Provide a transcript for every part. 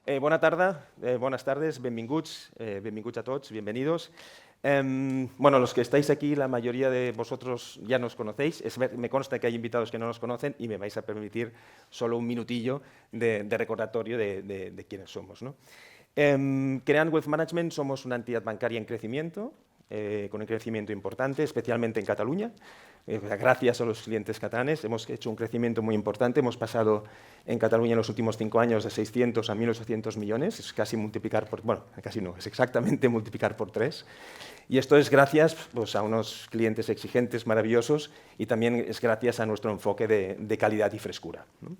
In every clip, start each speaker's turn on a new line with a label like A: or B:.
A: Buenas tardes, benvinguts a tots, bienvenidos. Bueno, los que estáis aquí, la mayoría de vosotros ya nos conocéis. Me consta que hay invitados que no nos conocen y me vais a permitir solo un minutillo de recordatorio de quiénes somos, ¿no? Creant Wealth Management somos una entidad bancaria en crecimiento, con un crecimiento importante, especialmente en Cataluña. Gracias a los clientes catalanes hemos hecho un crecimiento muy importante. Hemos pasado en Cataluña en los últimos 5 años de 600 a 1.800 millones. Es casi multiplicar por, bueno, casi no, es exactamente multiplicar por 3. Y esto es gracias pues, a unos clientes exigentes, maravillosos, y también es gracias a nuestro enfoque de calidad y frescura, ¿no?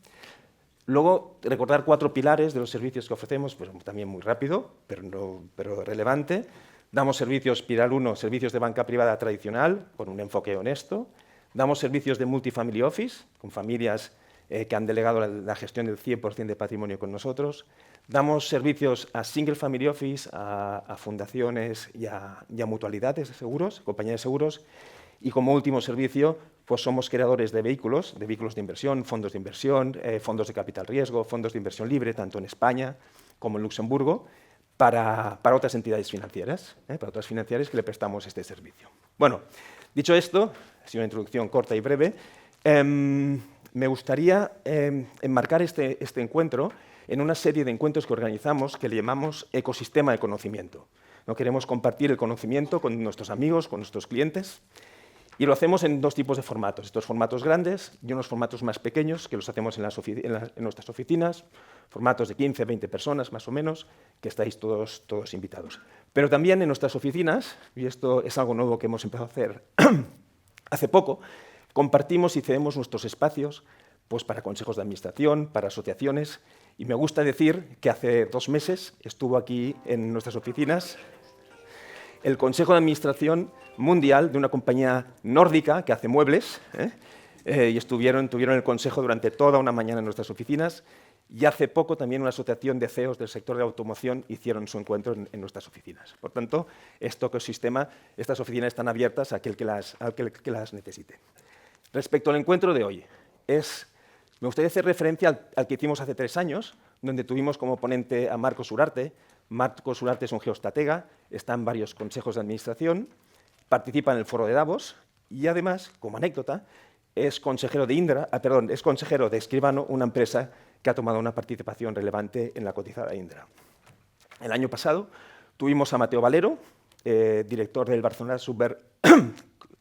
A: Luego, recordar 4 pilares de los servicios que ofrecemos, pues también muy rápido, pero relevante. Damos servicios, pilar 1, servicios de banca privada tradicional, con un enfoque honesto. Damos servicios de multifamily office, con familias que han delegado la gestión del 100% de patrimonio con nosotros. Damos servicios a single family office, a fundaciones y a mutualidades de seguros, compañías de seguros. Y como último servicio, pues somos creadores de vehículos de inversión, fondos de capital riesgo, fondos de inversión libre, tanto en España como en Luxemburgo, para otras entidades financieras, para otras financieras que le prestamos este servicio. Bueno, dicho esto, ha sido una introducción corta y breve, me gustaría enmarcar este encuentro en una serie de encuentros que organizamos que le llamamos ecosistema de conocimiento. ¿No? Queremos compartir el conocimiento con nuestros amigos, con nuestros clientes, y lo hacemos en 2 tipos de formatos. Estos formatos grandes y unos formatos más pequeños que los hacemos en nuestras oficinas, formatos de 15, 20 personas más o menos, que estáis todos invitados. Pero también en nuestras oficinas, y esto es algo nuevo que hemos empezado a hacer hace poco, compartimos y cedemos nuestros espacios pues, para consejos de administración, para asociaciones, y me gusta decir que hace 2 meses estuvo aquí en nuestras oficinas el Consejo de Administración Mundial de una compañía nórdica que hace muebles, y tuvieron el consejo durante toda una mañana en nuestras oficinas, y hace poco también una asociación de CEOs del sector de automoción hicieron su encuentro en nuestras oficinas. Por tanto, este ecosistema, estas oficinas están abiertas a aquel que las necesite. Respecto al encuentro de hoy, me gustaría hacer referencia al que hicimos hace 3 años, donde tuvimos como ponente a Marcos Urarte. Marcos Urarte es un geoestratega, está en varios consejos de administración, participa en el foro de Davos y además, como anécdota, es consejero de Escribano, una empresa que ha tomado una participación relevante en la cotizada Indra. El año pasado tuvimos a Mateo Valero, director del Barcelona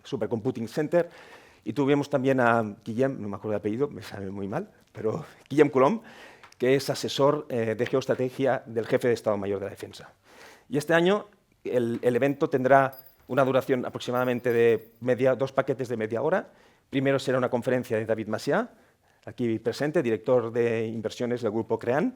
A: Supercomputing Center, y tuvimos también a Guillem, no me acuerdo el apellido, me sale muy mal, pero Guillem Colom, que es asesor de geoestrategia del jefe de Estado Mayor de la Defensa. Y este año el evento tendrá una duración aproximadamente de 2 paquetes de media hora. Primero será una conferencia de David Macià, aquí presente, director de inversiones del Grupo Crean,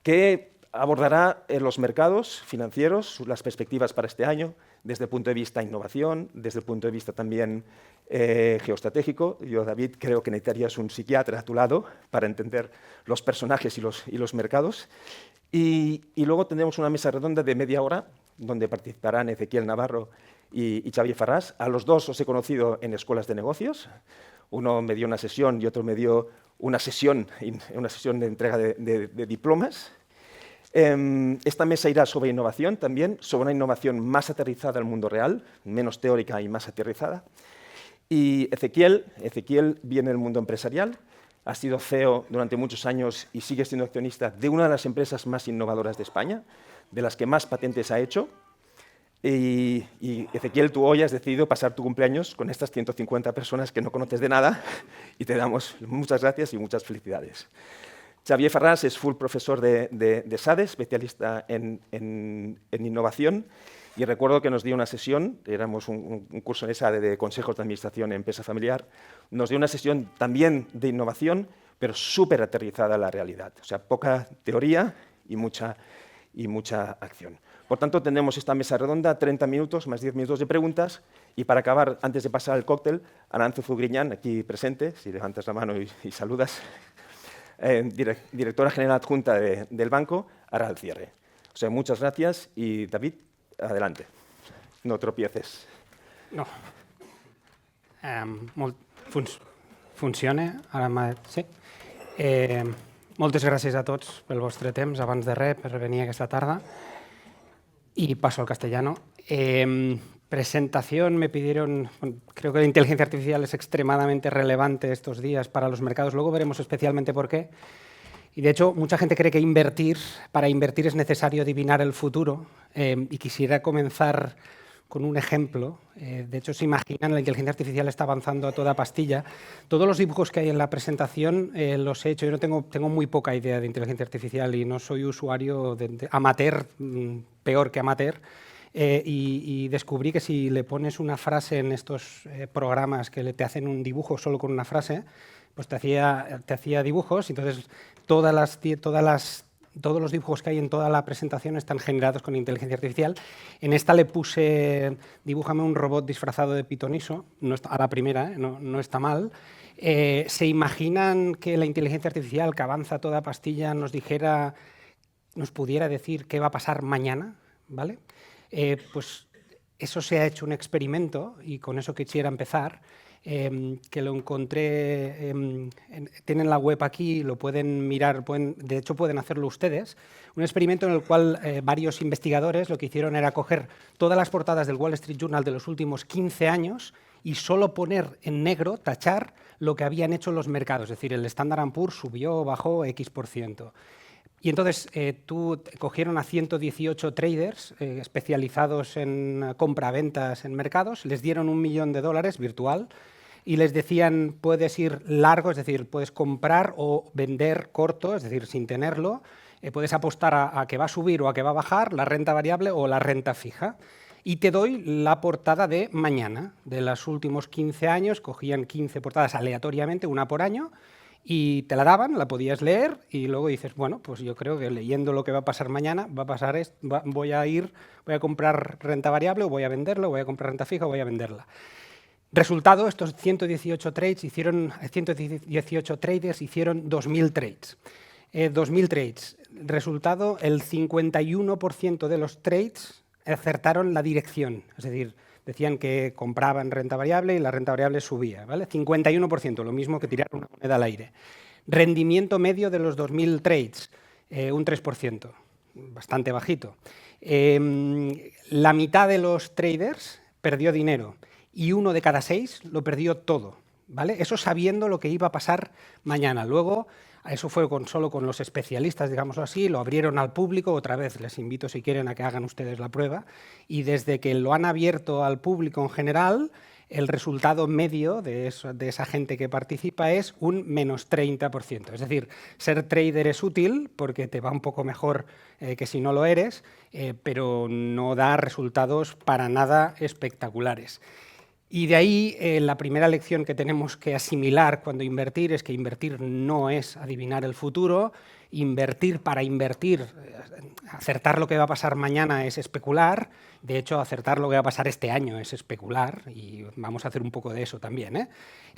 A: que abordará los mercados financieros, las perspectivas para este año, desde el punto de vista innovación, desde el punto de vista también geoestratégico. Yo, David, creo que necesitarías un psiquiatra a tu lado para entender los personajes y los mercados. Y luego tendremos una mesa redonda de media hora, donde participarán Ezequiel Navarro y Xavier Farrás. A los 2 os he conocido en escuelas de negocios. Uno me dio una sesión y otro me dio una sesión de entrega de diplomas. Esta mesa irá sobre innovación también, sobre una innovación más aterrizada al mundo real, menos teórica y más aterrizada. Y Ezequiel viene del mundo empresarial, ha sido CEO durante muchos años y sigue siendo accionista de una de las empresas más innovadoras de España, de las que más patentes ha hecho. Y Ezequiel, tú hoy has decidido pasar tu cumpleaños con estas 150 personas que no conoces de nada y te damos muchas gracias y muchas felicidades. Xavier Farrás es full profesor de SADE, especialista en innovación, y recuerdo que nos dio una sesión, éramos un curso en SADE de consejos de administración en empresa familiar, nos dio una sesión también de innovación, pero súper aterrizada a la realidad, o sea, poca teoría y mucha acción. Por tanto, tendremos esta mesa redonda, 30 minutos más 10 minutos de preguntas, y para acabar, antes de pasar al cóctel, Arantzu Zugriñán, aquí presente, si levantas la mano y saludas, directora general adjunta del banco, hará el cierre. O sea, muchas gracias y David, adelante. No tropieces.
B: No. Funciona? Ara sí. Moltes gràcies a tots pel vostre temps, abans de res, per venir aquesta tarda. Y paso al castellano. Presentación, me pidieron, creo que la inteligencia artificial es extremadamente relevante estos días para los mercados, luego veremos especialmente por qué. Y de hecho, mucha gente cree que para invertir es necesario adivinar el futuro, y quisiera comenzar con un ejemplo. De hecho, se imaginan, la inteligencia artificial está avanzando a toda pastilla. Todos los dibujos que hay en la presentación los he hecho. Yo no tengo muy poca idea de inteligencia artificial y no soy usuario de amateur, peor que amateur. Y descubrí que si le pones una frase en estos programas que te hacen un dibujo solo con una frase, pues te hacía dibujos. Entonces, todos los dibujos que hay en toda la presentación están generados con inteligencia artificial. En esta le puse, dibújame un robot disfrazado de pitoniso, no está, a la primera, no está mal. ¿Se imaginan que la inteligencia artificial que avanza a toda pastilla nos pudiera decir qué va a pasar mañana? ¿Vale? Pues eso se ha hecho un experimento y con eso quisiera empezar. Que lo encontré, tienen la web aquí, lo pueden mirar, de hecho pueden hacerlo ustedes, un experimento en el cual varios investigadores lo que hicieron era coger todas las portadas del Wall Street Journal de los últimos 15 años y solo poner en negro, tachar, lo que habían hecho los mercados, es decir, el Standard & Poor's subió o bajó X%. Y entonces cogieron a 118 traders especializados en compra-ventas en mercados, les dieron $1 millón virtual y les decían, puedes ir largo, es decir, puedes comprar o vender corto, es decir, sin tenerlo, puedes apostar a que va a subir o a que va a bajar, la renta variable o la renta fija. Y te doy la portada de mañana, de los últimos 15 años, cogían 15 portadas aleatoriamente, una por año, y te la daban, la podías leer y luego dices, bueno, pues yo creo que leyendo lo que va a pasar mañana, va a pasar esto, voy a comprar renta variable o voy a venderla, o voy a comprar renta fija o voy a venderla. Resultado, estos 118 traders hicieron 2.000 trades. 2.000 trades. Resultado, el 51% de los trades acertaron la dirección, es decir, decían que compraban renta variable y la renta variable subía, ¿vale? 51%, lo mismo que tirar una moneda al aire. Rendimiento medio de los 2.000 trades, un 3%, bastante bajito. La mitad de los traders perdió dinero y 1 de cada 6 lo perdió todo, ¿vale? Eso sabiendo lo que iba a pasar mañana. Luego, eso fue solo con los especialistas, digámoslo así, lo abrieron al público, otra vez les invito si quieren a que hagan ustedes la prueba, y desde que lo han abierto al público en general, el resultado medio de esa gente que participa es un menos 30%. Es decir, ser trader es útil porque te va un poco mejor que si no lo eres, pero no da resultados para nada espectaculares. Y de ahí la primera lección que tenemos que asimilar cuando invertir es que invertir no es adivinar el futuro, invertir para invertir, acertar lo que va a pasar mañana es especular, de hecho acertar lo que va a pasar este año es especular y vamos a hacer un poco de eso también,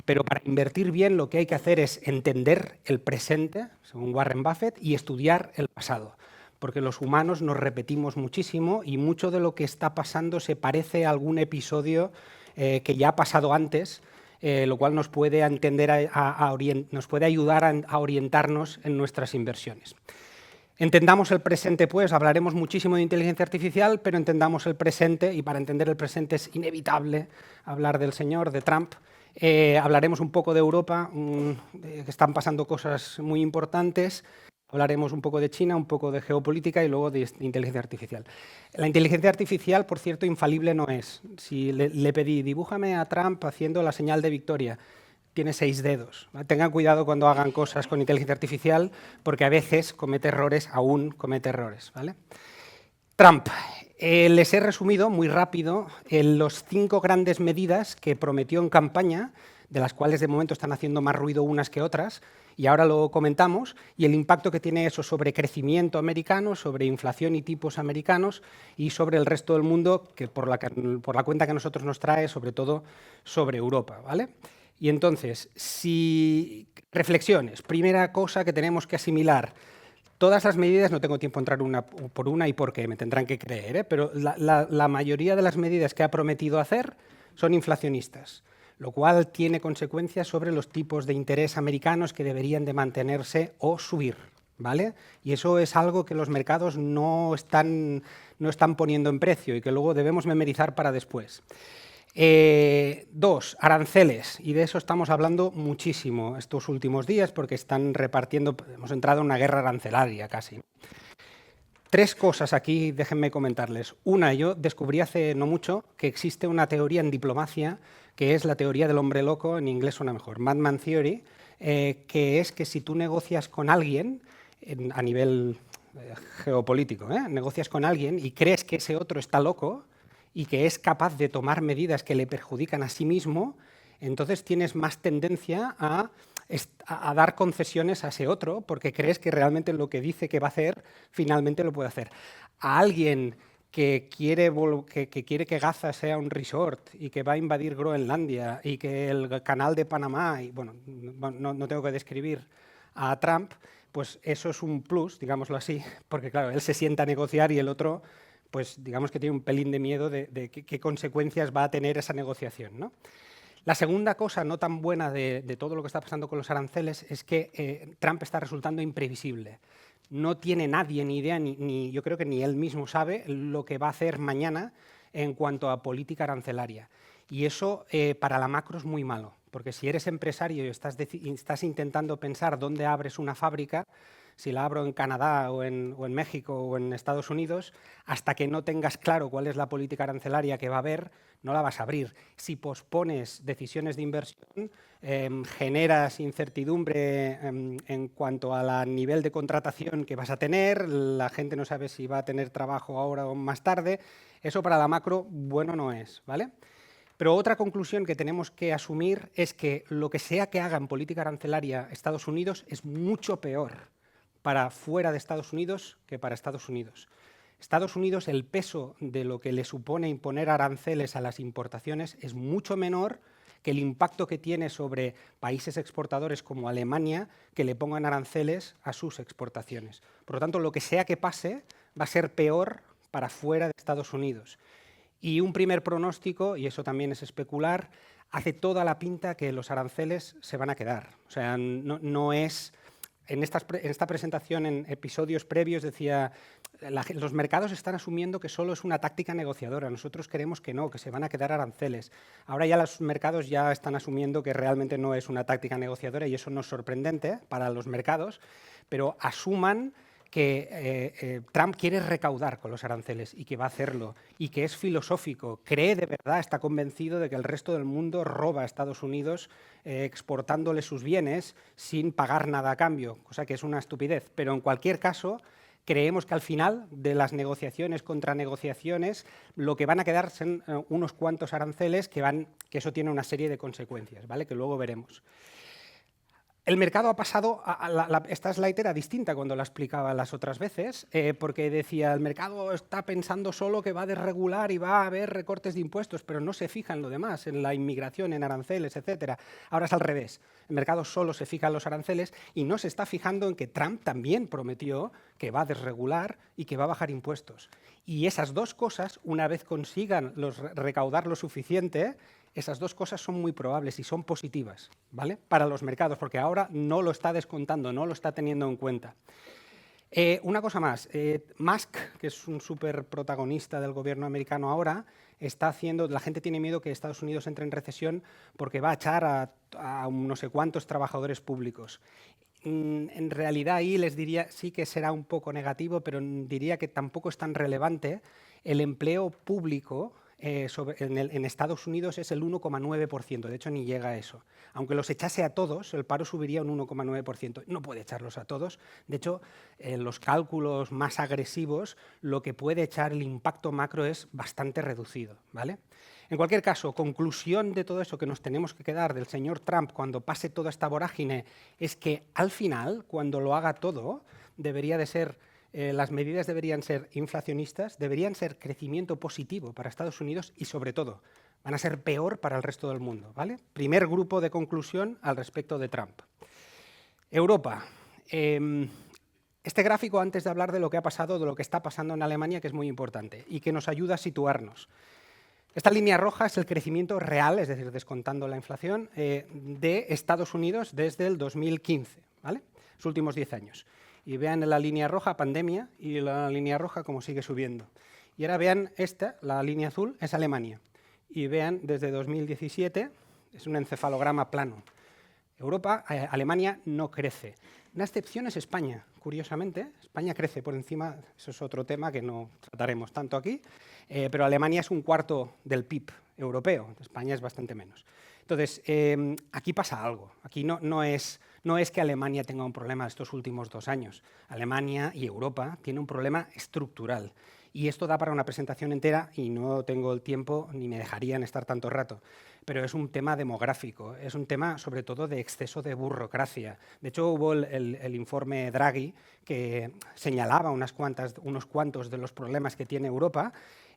B: Pero para invertir bien lo que hay que hacer es entender el presente, según Warren Buffett, y estudiar el pasado. Porque los humanos nos repetimos muchísimo y mucho de lo que está pasando se parece a algún episodio que ya ha pasado antes, lo cual nos puede, nos puede ayudar a orientarnos en nuestras inversiones. Entendamos el presente, pues, hablaremos muchísimo de inteligencia artificial, pero entendamos el presente, y para entender el presente es inevitable hablar del señor, de Trump. Hablaremos un poco de Europa, que están pasando cosas muy importantes. Hablaremos un poco de China, un poco de geopolítica y luego de inteligencia artificial. La inteligencia artificial, por cierto, infalible no es. Si le pedí, dibújame a Trump haciendo la señal de victoria, tiene 6 dedos. Tengan cuidado cuando hagan cosas con inteligencia artificial porque a veces comete errores, aún comete errores, ¿vale? Trump. Les he resumido muy rápido los 5 grandes medidas que prometió en campaña, de las cuales de momento están haciendo más ruido unas que otras, y ahora lo comentamos, y el impacto que tiene eso sobre crecimiento americano, sobre inflación y tipos americanos, y sobre el resto del mundo, que por la cuenta que a nosotros nos trae, sobre todo sobre Europa, ¿vale? Y entonces, reflexiones. Primera cosa que tenemos que asimilar. Todas las medidas, no tengo tiempo de entrar una por una y por qué, me tendrán que creer, pero la mayoría de las medidas que ha prometido hacer son inflacionistas, lo cual tiene consecuencias sobre los tipos de interés americanos que deberían de mantenerse o subir, ¿vale? Y eso es algo que los mercados no están poniendo en precio y que luego debemos memorizar para después. 2, aranceles, y de eso estamos hablando muchísimo estos últimos días porque están repartiendo, hemos entrado en una guerra arancelaria casi. 3 cosas aquí, déjenme comentarles. Una, yo descubrí hace no mucho que existe una teoría en diplomacia que es la teoría del hombre loco, en inglés suena mejor, Madman Theory, que es que si tú negocias con alguien a nivel geopolítico, negocias con alguien y crees que ese otro está loco y que es capaz de tomar medidas que le perjudican a sí mismo, entonces tienes más tendencia a dar concesiones a ese otro porque crees que realmente lo que dice que va a hacer, finalmente lo puede hacer. A alguien que quiere que Gaza sea un resort y que va a invadir Groenlandia y que el canal de Panamá, y bueno, no tengo que describir a Trump, pues eso es un plus, digámoslo así, porque claro, él se sienta a negociar y el otro, pues digamos que tiene un pelín de miedo de qué consecuencias va a tener esa negociación, ¿no? La segunda cosa no tan buena de todo lo que está pasando con los aranceles es que Trump está resultando imprevisible. No tiene nadie ni idea, ni yo creo que ni él mismo sabe lo que va a hacer mañana en cuanto a política arancelaria. Y eso para la macro es muy malo, porque si eres empresario y estás intentando pensar dónde abres una fábrica, si la abro en Canadá o en México o en Estados Unidos, hasta que no tengas claro cuál es la política arancelaria que va a haber, no la vas a abrir. Si pospones decisiones de inversión, generas incertidumbre en cuanto al nivel de contratación que vas a tener, la gente no sabe si va a tener trabajo ahora o más tarde. Eso para la macro bueno no es, ¿vale? Pero otra conclusión que tenemos que asumir es que lo que sea que haga en política arancelaria Estados Unidos es mucho peor para fuera de Estados Unidos que para Estados Unidos. Estados Unidos, el peso de lo que le supone imponer aranceles a las importaciones es mucho menor que el impacto que tiene sobre países exportadores como Alemania, que le pongan aranceles a sus exportaciones. Por lo tanto, lo que sea que pase va a ser peor para fuera de Estados Unidos. Y un primer pronóstico, y eso también es especular, hace toda la pinta que los aranceles se van a quedar. O sea, no es... En esta presentación, en episodios previos, decía, los mercados están asumiendo que solo es una táctica negociadora. Nosotros creemos que no, que se van a quedar aranceles. Ahora ya los mercados ya están asumiendo que realmente no es una táctica negociadora y eso no es sorprendente para los mercados, pero asuman que Trump quiere recaudar con los aranceles y que va a hacerlo y que es filosófico, cree de verdad, está convencido de que el resto del mundo roba a Estados Unidos exportándole sus bienes sin pagar nada a cambio, cosa que es una estupidez. Pero en cualquier caso, creemos que al final de las negociaciones contra negociaciones lo que van a quedar son unos cuantos aranceles que eso tiene una serie de consecuencias, ¿vale? Que luego veremos. El mercado ha pasado, esta slide era distinta cuando la explicaba las otras veces, porque decía, el mercado está pensando solo que va a desregular y va a haber recortes de impuestos, pero no se fija en lo demás, en la inmigración, en aranceles, etcétera. Ahora es al revés, el mercado solo se fija en los aranceles y no se está fijando en que Trump también prometió que va a desregular y que va a bajar impuestos. Y esas dos cosas, una vez consigan recaudar lo suficiente, esas dos cosas son muy probables y son positivas, ¿vale? Para los mercados, porque ahora no lo está descontando, no lo está teniendo en cuenta. Una cosa más, Musk, que es un súper protagonista del gobierno americano ahora, está haciendo, la gente tiene miedo que Estados Unidos entre en recesión porque va a echar a no sé cuántos trabajadores públicos. En realidad ahí les diría, sí que será un poco negativo, pero diría que tampoco es tan relevante. El empleo público en Estados Unidos es el 1,9%, de hecho ni llega a eso. Aunque los echase a todos, el paro subiría un 1,9%. No puede echarlos a todos. De hecho, en los cálculos más agresivos, lo que puede echar el impacto macro es bastante reducido, ¿vale? En cualquier caso, conclusión de todo eso que nos tenemos que quedar del señor Trump cuando pase toda esta vorágine es que al final, cuando lo haga todo, debería de ser... las medidas deberían ser inflacionistas, deberían ser crecimiento positivo para Estados Unidos y, sobre todo, van a ser peor para el resto del mundo, ¿vale? Primer grupo de conclusión al respecto de Trump. Europa. Este gráfico, antes de hablar de lo que ha pasado, de lo que está pasando en Alemania, que es muy importante y que nos ayuda a situarnos. Esta línea roja es el crecimiento real, es decir, descontando la inflación, de Estados Unidos desde el 2015, ¿vale? Los últimos 10 años. Y vean en la línea roja pandemia y la línea roja cómo sigue subiendo. Y ahora vean esta, la línea azul, es Alemania. Y vean desde 2017, es un encefalograma plano. Alemania no crece. Una excepción es España, curiosamente. España crece por encima, eso es otro tema que no trataremos tanto aquí, pero Alemania es un cuarto del PIB europeo, España es bastante menos. Entonces, aquí pasa algo. Aquí no es que Alemania tenga un problema estos últimos 2 años. Alemania y Europa tienen un problema estructural. Y esto da para una presentación entera y no tengo el tiempo ni me dejarían estar tanto rato. Pero es un tema demográfico, es un tema sobre todo de exceso de burocracia. De hecho, hubo el informe Draghi que señalaba unos cuantos de los problemas que tiene Europa.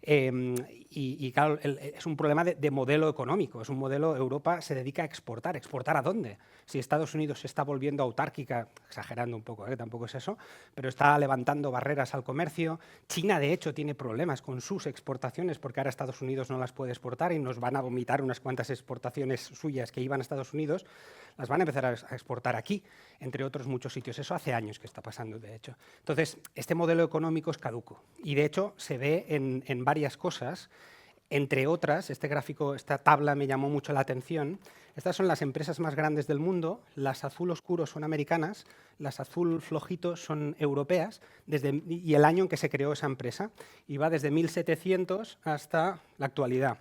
B: Y claro, es un problema de modelo económico. Es un modelo, Europa se dedica a exportar. ¿Exportar a dónde? Si Estados Unidos se está volviendo autárquica, exagerando un poco, tampoco es eso, pero está levantando barreras al comercio. China, de hecho, tiene problemas con sus exportaciones porque ahora Estados Unidos no las puede exportar y nos van a vomitar unas cuantas exportaciones suyas que iban a Estados Unidos, las van a empezar a exportar aquí, entre otros muchos sitios. Eso hace años que está pasando, de hecho. Entonces, este modelo económico es caduco y, de hecho, se ve en varias cosas. Entre otras, este gráfico, esta tabla me llamó mucho la atención. Estas son las empresas más grandes del mundo. Las azul oscuro son americanas, las azul flojito son europeas, y el año en que se creó esa empresa. Y va desde 1700 hasta la actualidad.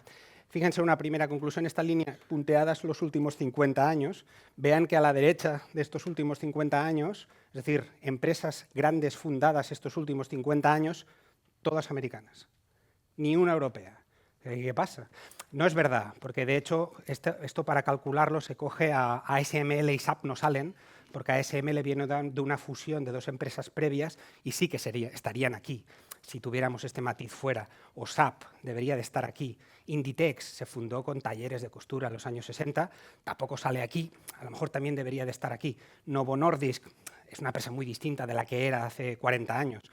B: Fíjense una primera conclusión, esta línea punteadas los últimos 50 años. Vean que a la derecha de estos últimos 50 años, es decir, empresas grandes fundadas estos últimos 50 años, todas americanas, ni una europea. ¿Qué pasa? No es verdad, porque de hecho esto para calcularlo se coge a ASML y SAP no salen, porque ASML viene de una fusión de 2 empresas previas y sí que estarían aquí si tuviéramos este matiz fuera. O SAP debería de estar aquí. Inditex se fundó con talleres de costura en los años 60, tampoco sale aquí, a lo mejor también debería de estar aquí. Novo Nordisk es una empresa muy distinta de la que era hace 40 años,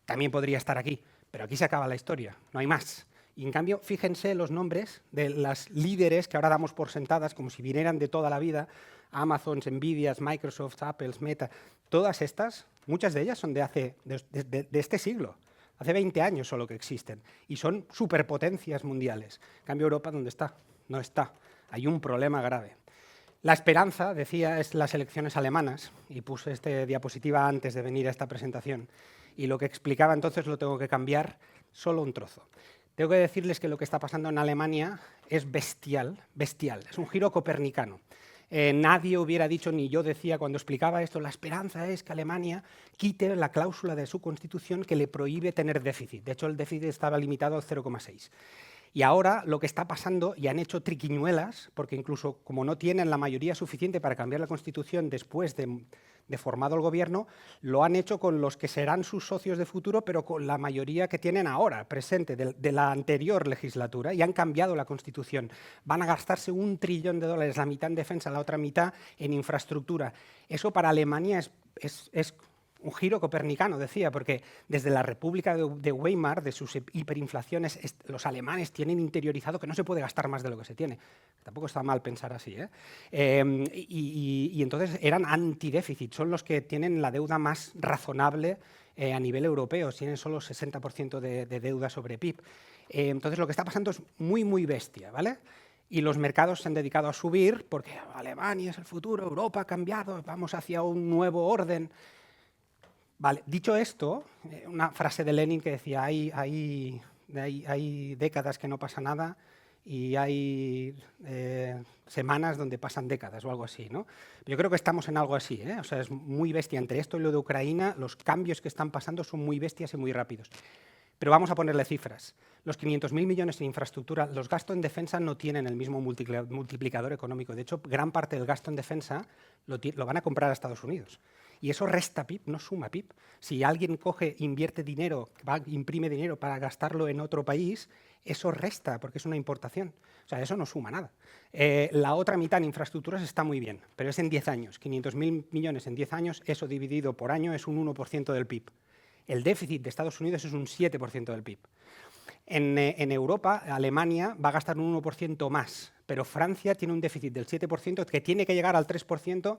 B: también podría estar aquí, pero aquí se acaba la historia, no hay más. Y en cambio, fíjense los nombres de las líderes que ahora damos por sentadas como si vinieran de toda la vida, Amazon, Nvidia, Microsoft, Apple, Meta, todas estas, muchas de ellas son de este siglo, hace 20 años solo que existen, y son superpotencias mundiales. En cambio, Europa, ¿dónde está? No está. Hay un problema grave. La esperanza, decía, es las elecciones alemanas, y puse esta diapositiva antes de venir a esta presentación, y lo que explicaba entonces lo tengo que cambiar solo un trozo. Tengo que decirles que lo que está pasando en Alemania es bestial, bestial. Es un giro copernicano. Nadie hubiera dicho, ni yo decía cuando explicaba esto, la esperanza es que Alemania quite la cláusula de su constitución que le prohíbe tener déficit. De hecho, el déficit estaba limitado al 0,6. Y ahora lo que está pasando, y han hecho triquiñuelas, porque incluso como no tienen la mayoría suficiente para cambiar la Constitución después de formado el gobierno, lo han hecho con los que serán sus socios de futuro, pero con la mayoría que tienen ahora, presente, de la anterior legislatura, y han cambiado la Constitución. Van a gastarse $1 trillón, la mitad en defensa, la otra mitad en infraestructura. Eso para Alemania es un giro copernicano, decía, porque desde la República de Weimar, de sus hiperinflaciones, los alemanes tienen interiorizado que no se puede gastar más de lo que se tiene. Tampoco está mal pensar así, y entonces eran antidéficit, son los que tienen la deuda más razonable a nivel europeo, tienen solo 60% de deuda sobre PIB. Entonces lo que está pasando es muy, muy bestia, ¿vale? Y los mercados se han dedicado a subir porque Alemania es el futuro, Europa ha cambiado, vamos hacia un nuevo orden. Vale, dicho esto, una frase de Lenin que decía, hay décadas que no pasa nada y hay semanas donde pasan décadas o algo así, ¿no? Yo creo que estamos en algo así, O sea, es muy bestia. Entre esto y lo de Ucrania, los cambios que están pasando son muy bestias y muy rápidos. Pero vamos a ponerle cifras. Los 500.000 millones en infraestructura, los gastos en defensa no tienen el mismo multiplicador económico. De hecho, gran parte del gasto en defensa lo van a comprar a Estados Unidos. Y eso resta PIB, no suma PIB. Si alguien invierte dinero, imprime dinero para gastarlo en otro país, eso resta, porque es una importación. O sea, eso no suma nada. La otra mitad en infraestructuras está muy bien, pero es en 10 años. 500.000 millones en 10 años, eso dividido por año es un 1% del PIB. El déficit de Estados Unidos es un 7% del PIB. En Europa, Alemania va a gastar un 1% más, pero Francia tiene un déficit del 7% que tiene que llegar al 3%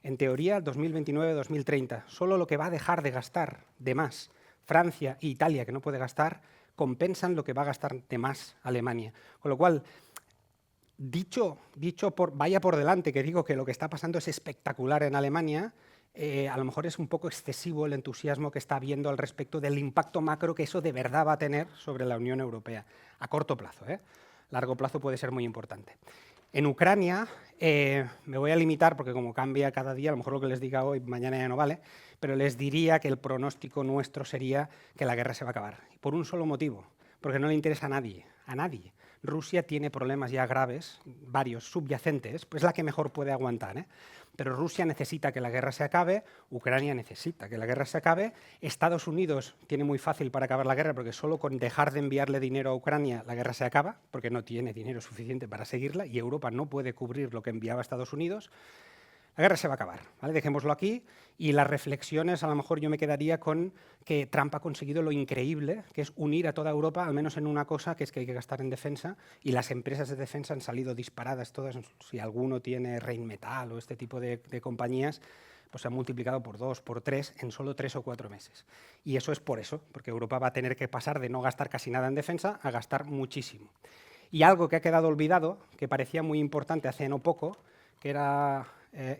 B: En teoría, 2029-2030. Solo lo que va a dejar de gastar de más Francia e Italia, que no puede gastar, compensan lo que va a gastar de más Alemania. Con lo cual, vaya por delante, que digo que lo que está pasando es espectacular en Alemania, a lo mejor es un poco excesivo el entusiasmo que está habiendo al respecto del impacto macro que eso de verdad va a tener sobre la Unión Europea, a corto plazo. Largo plazo puede ser muy importante. En Ucrania me voy a limitar, porque como cambia cada día, a lo mejor lo que les diga hoy, mañana ya no vale, pero les diría que el pronóstico nuestro sería que la guerra se va a acabar. Por un solo motivo, porque no le interesa a nadie, a nadie. Rusia tiene problemas ya graves, varios subyacentes, pues es la que mejor puede aguantar. Pero Rusia necesita que la guerra se acabe, Ucrania necesita que la guerra se acabe, Estados Unidos tiene muy fácil para acabar la guerra porque solo con dejar de enviarle dinero a Ucrania la guerra se acaba, porque no tiene dinero suficiente para seguirla y Europa no puede cubrir lo que enviaba a Estados Unidos. La guerra se va a acabar, ¿vale? Dejémoslo aquí y las reflexiones, a lo mejor yo me quedaría con que Trump ha conseguido lo increíble, que es unir a toda Europa, al menos en una cosa, que es que hay que gastar en defensa, y las empresas de defensa han salido disparadas todas. Si alguno tiene Rheinmetall o este tipo de compañías, pues se han multiplicado por 2, por 3 en solo 3 o 4 meses. Y eso es por eso, porque Europa va a tener que pasar de no gastar casi nada en defensa a gastar muchísimo. Y algo que ha quedado olvidado, que parecía muy importante hace no poco, que era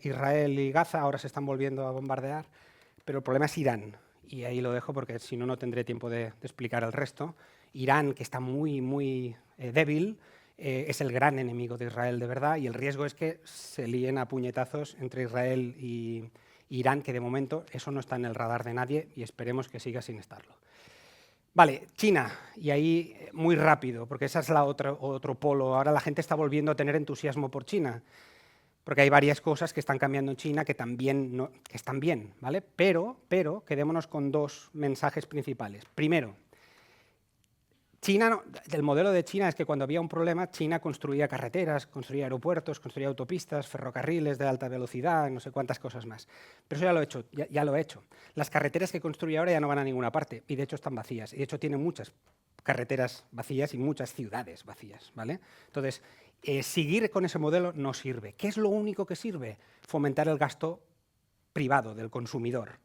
B: Israel y Gaza, ahora se están volviendo a bombardear, pero el problema es Irán. Y ahí lo dejo porque si no, no tendré tiempo de explicar el resto. Irán, que está muy débil, es el gran enemigo de Israel de verdad y el riesgo es que se líen a puñetazos entre Israel y Irán, que de momento eso no está en el radar de nadie y esperemos que siga sin estarlo. Vale, China, y ahí muy rápido, porque esa es la otro polo. Ahora la gente está volviendo a tener entusiasmo por China, porque hay varias cosas que están cambiando en China que también que están bien, ¿vale? Pero quedémonos con dos mensajes principales. Primero, el modelo de China es que cuando había un problema, China construía carreteras, construía aeropuertos, construía autopistas, ferrocarriles de alta velocidad, no sé cuántas cosas más. Pero eso ya lo he hecho. Las carreteras que construye ahora ya no van a ninguna parte y de hecho están vacías. Y de hecho tiene muchas carreteras vacías y muchas ciudades vacías, ¿vale? Entonces, seguir con ese modelo no sirve. ¿Qué es lo único que sirve? Fomentar el gasto privado del consumidor.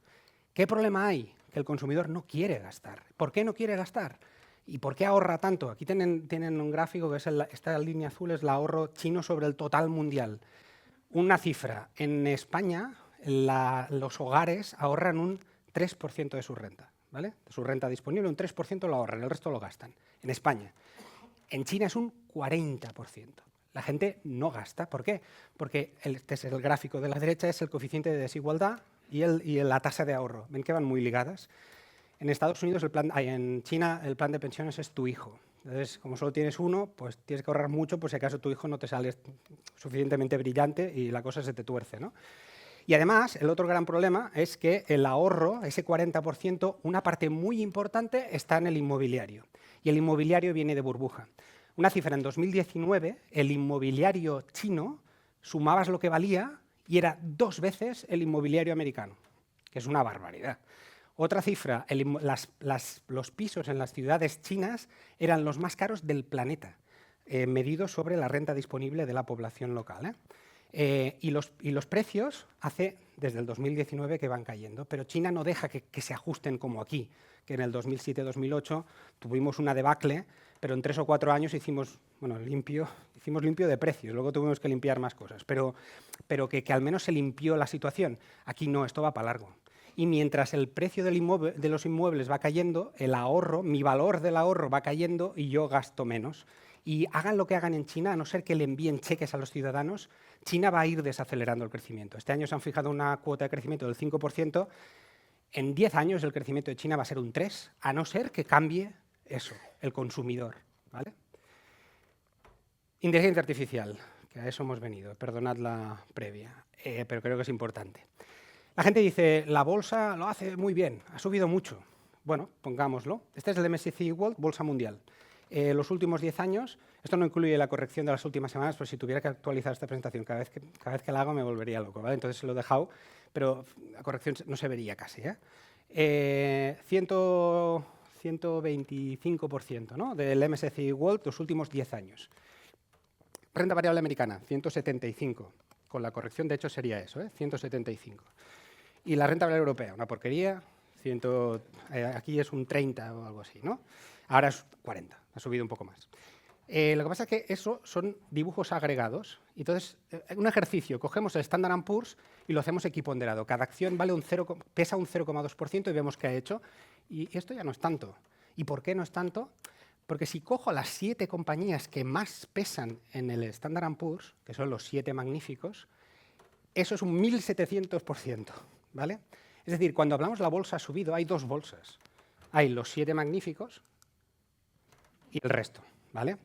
B: ¿Qué problema hay? Que el consumidor no quiere gastar. ¿Por qué no quiere gastar? ¿Y por qué ahorra tanto? Aquí tienen un gráfico que es esta línea azul, es el ahorro chino sobre el total mundial. Una cifra, en España los hogares ahorran un 3% de su renta, ¿vale? De su renta disponible, un 3% lo ahorran, el resto lo gastan. En España. En China es un 40%. La gente no gasta. ¿Por qué? Porque este es el gráfico de la derecha, es el coeficiente de desigualdad y la tasa de ahorro. Ven que van muy ligadas. En Estados Unidos, en China, el plan de pensiones es tu hijo. Entonces, como solo tienes uno, pues tienes que ahorrar mucho por si acaso tu hijo no te sale suficientemente brillante y la cosa se te tuerce, ¿no? Y además, el otro gran problema es que el ahorro, ese 40%, una parte muy importante está en el inmobiliario. Y el inmobiliario viene de burbuja. Una cifra, en 2019, el inmobiliario chino, sumabas lo que valía y era 2 veces el inmobiliario americano, que es una barbaridad. Otra cifra, los pisos en las ciudades chinas eran los más caros del planeta, medidos sobre la renta disponible de la población local. Y los precios desde el 2019 que van cayendo, pero China no deja que se ajusten como aquí, que en el 2007-2008 tuvimos una debacle, pero en 3 o 4 años hicimos limpio de precios, luego tuvimos que limpiar más cosas, pero que al menos se limpió la situación. Aquí no, esto va para largo. Y mientras el precio de los inmuebles va cayendo, mi valor del ahorro va cayendo y yo gasto menos. Y hagan lo que hagan en China, a no ser que le envíen cheques a los ciudadanos, China va a ir desacelerando el crecimiento. Este año se han fijado una cuota de crecimiento del 5%. En 10 años el crecimiento de China va a ser un 3%, a no ser que cambie eso, el consumidor, ¿vale? Inteligencia artificial, que a eso hemos venido, perdonad la previa, pero creo que es importante. La gente dice, la bolsa lo hace muy bien, ha subido mucho. Bueno, pongámoslo. Este es el MSCI World, Bolsa Mundial. Los últimos 10 años, esto no incluye la corrección de las últimas semanas, pero si tuviera que actualizar esta presentación cada vez que la hago me volvería loco, ¿vale? Entonces lo he dejado, pero la corrección no se vería casi. 125%, ¿no?, del MSCI World los últimos 10 años. Renta variable americana, 175%. con la corrección, de hecho, sería eso, 175. Y la renta variable europea, una porquería, aquí es un 30 o algo así, ¿no? Ahora es 40, ha subido un poco más. Lo que pasa es que eso son dibujos agregados. Entonces, un ejercicio, cogemos el Standard & Poor's y lo hacemos equiponderado. Cada acción vale pesa un 0,2% y vemos qué ha hecho. Y esto ya no es tanto. ¿Y por qué no es tanto? Porque si cojo las 7 compañías que más pesan en el Standard & Poor's, que son los 7 magníficos, eso es un 1.700%, ¿vale? Es decir, cuando hablamos de la bolsa ha subido, hay 2 bolsas. Hay los 7 magníficos y el resto, ¿vale?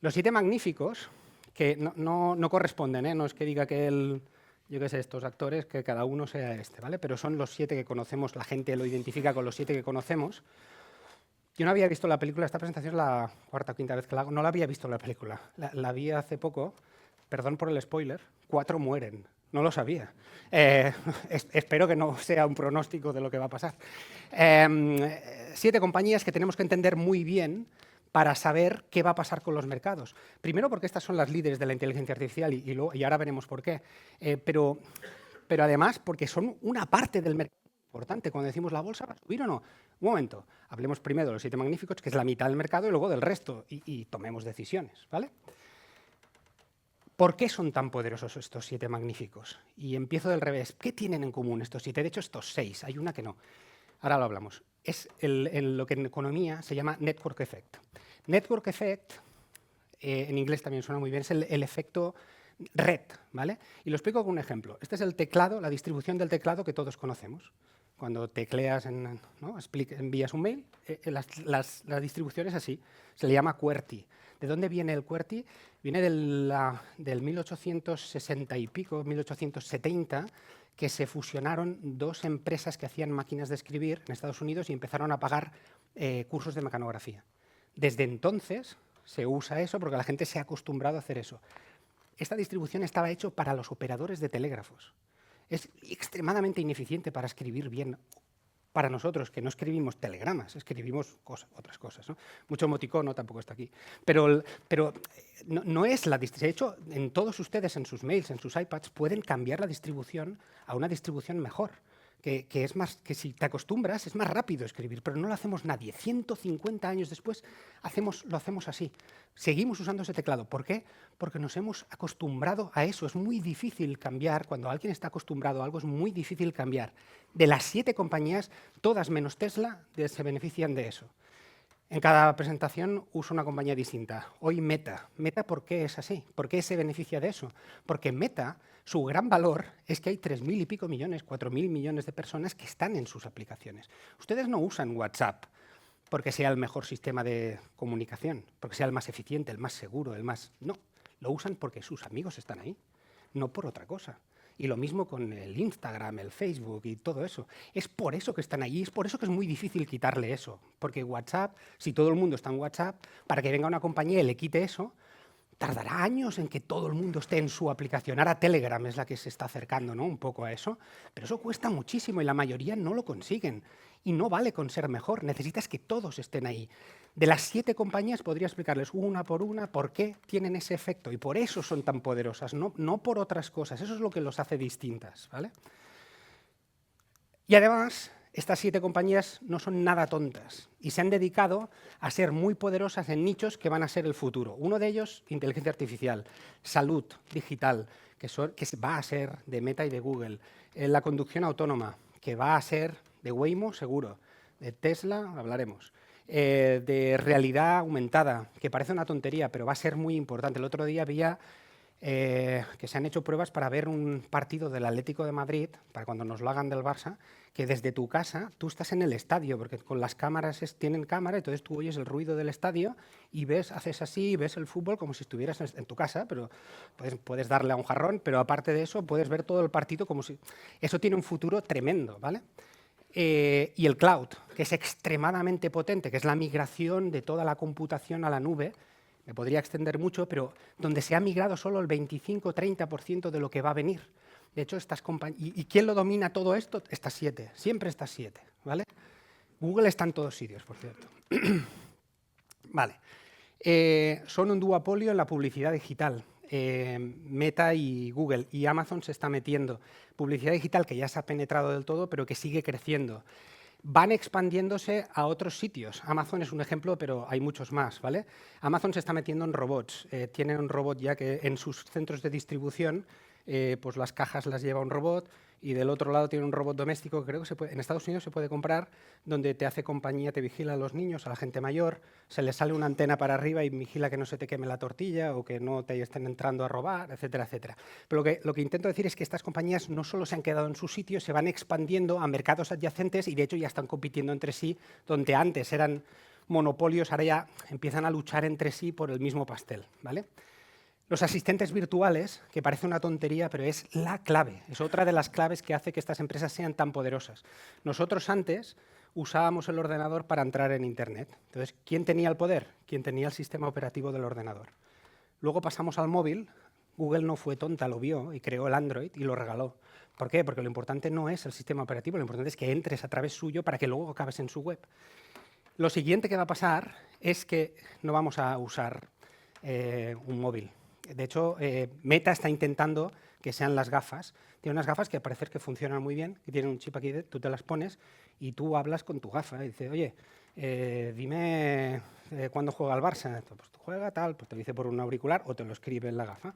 B: Los 7 magníficos, que no corresponden, no es que diga que yo qué sé, estos actores, que cada uno sea este, ¿vale? Pero son los 7 que conocemos, la gente lo identifica con los 7 que conocemos. Yo no había visto la película, esta presentación es la 4ª o 5ª vez que la hago, no la había visto la película. La vi hace poco, perdón por el spoiler, 4 mueren. No lo sabía. Espero que no sea un pronóstico de lo que va a pasar. 7 compañías que tenemos que entender muy bien para saber qué va a pasar con los mercados. Primero porque estas son las líderes de la inteligencia artificial y ahora veremos por qué. Pero además porque son una parte del mercado importante. Cuando decimos la bolsa, ¿va a subir o no? Un momento, hablemos primero de los 7 magníficos, que es la mitad del mercado, y luego del resto, y tomemos decisiones, ¿vale? ¿Por qué son tan poderosos estos 7 magníficos? Y empiezo del revés. ¿Qué tienen en común estos 7? De hecho, estos 6. Hay una que no. Ahora lo hablamos. Es lo que en economía se llama network effect. Network effect, en inglés también suena muy bien, es el efecto red, ¿vale? Y lo explico con un ejemplo. Este es el teclado, la distribución del teclado que todos conocemos. Cuando tecleas, envías un mail, la distribución es así. Se le llama QWERTY. ¿De dónde viene el QWERTY? Viene del 1860 y pico, 1870, que se fusionaron 2 empresas que hacían máquinas de escribir en Estados Unidos y empezaron a pagar cursos de mecanografía. Desde entonces se usa eso porque la gente se ha acostumbrado a hacer eso. Esta distribución estaba hecha para los operadores de telégrafos. Es extremadamente ineficiente para escribir bien. Para nosotros, que no escribimos telegramas, escribimos otras cosas, ¿no? Mucho emoticono tampoco está aquí. Pero no es la distribución. De hecho, en todos ustedes, en sus mails, en sus iPads, pueden cambiar la distribución a una distribución mejor. Que es más, que si te acostumbras, es más rápido escribir, pero no lo hacemos nadie. 150 años después lo hacemos así. Seguimos usando ese teclado. ¿Por qué? Porque nos hemos acostumbrado a eso. Es muy difícil cambiar. Cuando alguien está acostumbrado a algo, es muy difícil cambiar. De las 7 compañías, todas menos Tesla se benefician de eso. En cada presentación uso una compañía distinta. Hoy Meta. ¿Meta por qué es así? ¿Por qué se beneficia de eso? Porque Meta, su gran valor es que hay 3.000 y pico millones, 4.000 millones de personas que están en sus aplicaciones. Ustedes no usan WhatsApp porque sea el mejor sistema de comunicación, porque sea el más eficiente, el más seguro, el más... No, lo usan porque sus amigos están ahí, no por otra cosa. Y lo mismo con el Instagram, el Facebook y todo eso. Es por eso que están allí, es por eso que es muy difícil quitarle eso. Porque WhatsApp, si todo el mundo está en WhatsApp, para que venga una compañía y le quite eso, tardará años en que todo el mundo esté en su aplicación. Ahora Telegram es la que se está acercando, ¿no? Un poco a eso. Pero eso cuesta muchísimo y la mayoría no lo consiguen. Y no vale con ser mejor, necesitas que todos estén ahí. De las 7 compañías podría explicarles una por una por qué tienen ese efecto y por eso son tan poderosas, no por otras cosas. Eso es lo que los hace distintas, ¿vale? Y además, estas 7 compañías no son nada tontas y se han dedicado a ser muy poderosas en nichos que van a ser el futuro. Uno de ellos, inteligencia artificial, salud digital, que va a ser de Meta y de Google, la conducción autónoma, que va a ser de Waymo, seguro, de Tesla, hablaremos. De realidad aumentada, que parece una tontería, pero va a ser muy importante. El otro día había que se han hecho pruebas para ver un partido del Atlético de Madrid, para cuando nos lo hagan del Barça, que desde tu casa tú estás en el estadio, porque con las cámaras tienen cámara, entonces tú oyes el ruido del estadio y haces así, ves el fútbol como si estuvieras en tu casa, pero puedes darle a un jarrón, pero aparte de eso puedes ver todo el partido como si... Eso tiene un futuro tremendo, ¿vale? Y el cloud, que es extremadamente potente, que es la migración de toda la computación a la nube. Me podría extender mucho, pero donde se ha migrado solo el 25-30% de lo que va a venir. De hecho, estas compañías... ¿Y quién lo domina todo esto? Estas 7, siempre estas 7, ¿vale? Google está en todos sitios, por cierto. Vale. Son un duopolio en la publicidad digital. Meta y Google, y Amazon se está metiendo. Publicidad digital que ya se ha penetrado del todo, pero que sigue creciendo. Van expandiéndose a otros sitios. Amazon es un ejemplo, pero hay muchos más, ¿vale? Amazon se está metiendo en robots. Tiene un robot ya que en sus centros de distribución, pues las cajas las lleva un robot, y del otro lado tiene un robot doméstico que creo que en Estados Unidos se puede comprar, donde te hace compañía, te vigila a los niños, a la gente mayor, se le sale una antena para arriba y vigila que no se te queme la tortilla o que no te estén entrando a robar, etcétera, etcétera. Pero lo que intento decir es que estas compañías no solo se han quedado en su sitio, se van expandiendo a mercados adyacentes y de hecho ya están compitiendo entre sí, donde antes eran monopolios, ahora ya empiezan a luchar entre sí por el mismo pastel, ¿vale? Los asistentes virtuales, que parece una tontería, pero es la clave, es otra de las claves que hace que estas empresas sean tan poderosas. Nosotros antes usábamos el ordenador para entrar en Internet. Entonces, ¿quién tenía el poder? Quien tenía el sistema operativo del ordenador. Luego pasamos al móvil, Google no fue tonta, lo vio y creó el Android y lo regaló. ¿Por qué? Porque lo importante no es el sistema operativo, lo importante es que entres a través suyo para que luego acabes en su web. Lo siguiente que va a pasar es que no vamos a usar un móvil. De hecho, Meta está intentando que sean las gafas. Tiene unas gafas que parece que funcionan muy bien, que tienen un chip aquí, tú te las pones y tú hablas con tu gafa. Y dices, oye, dime cuándo juega el Barça. Pues tú juega tal, pues te lo dice por un auricular o te lo escribe en la gafa.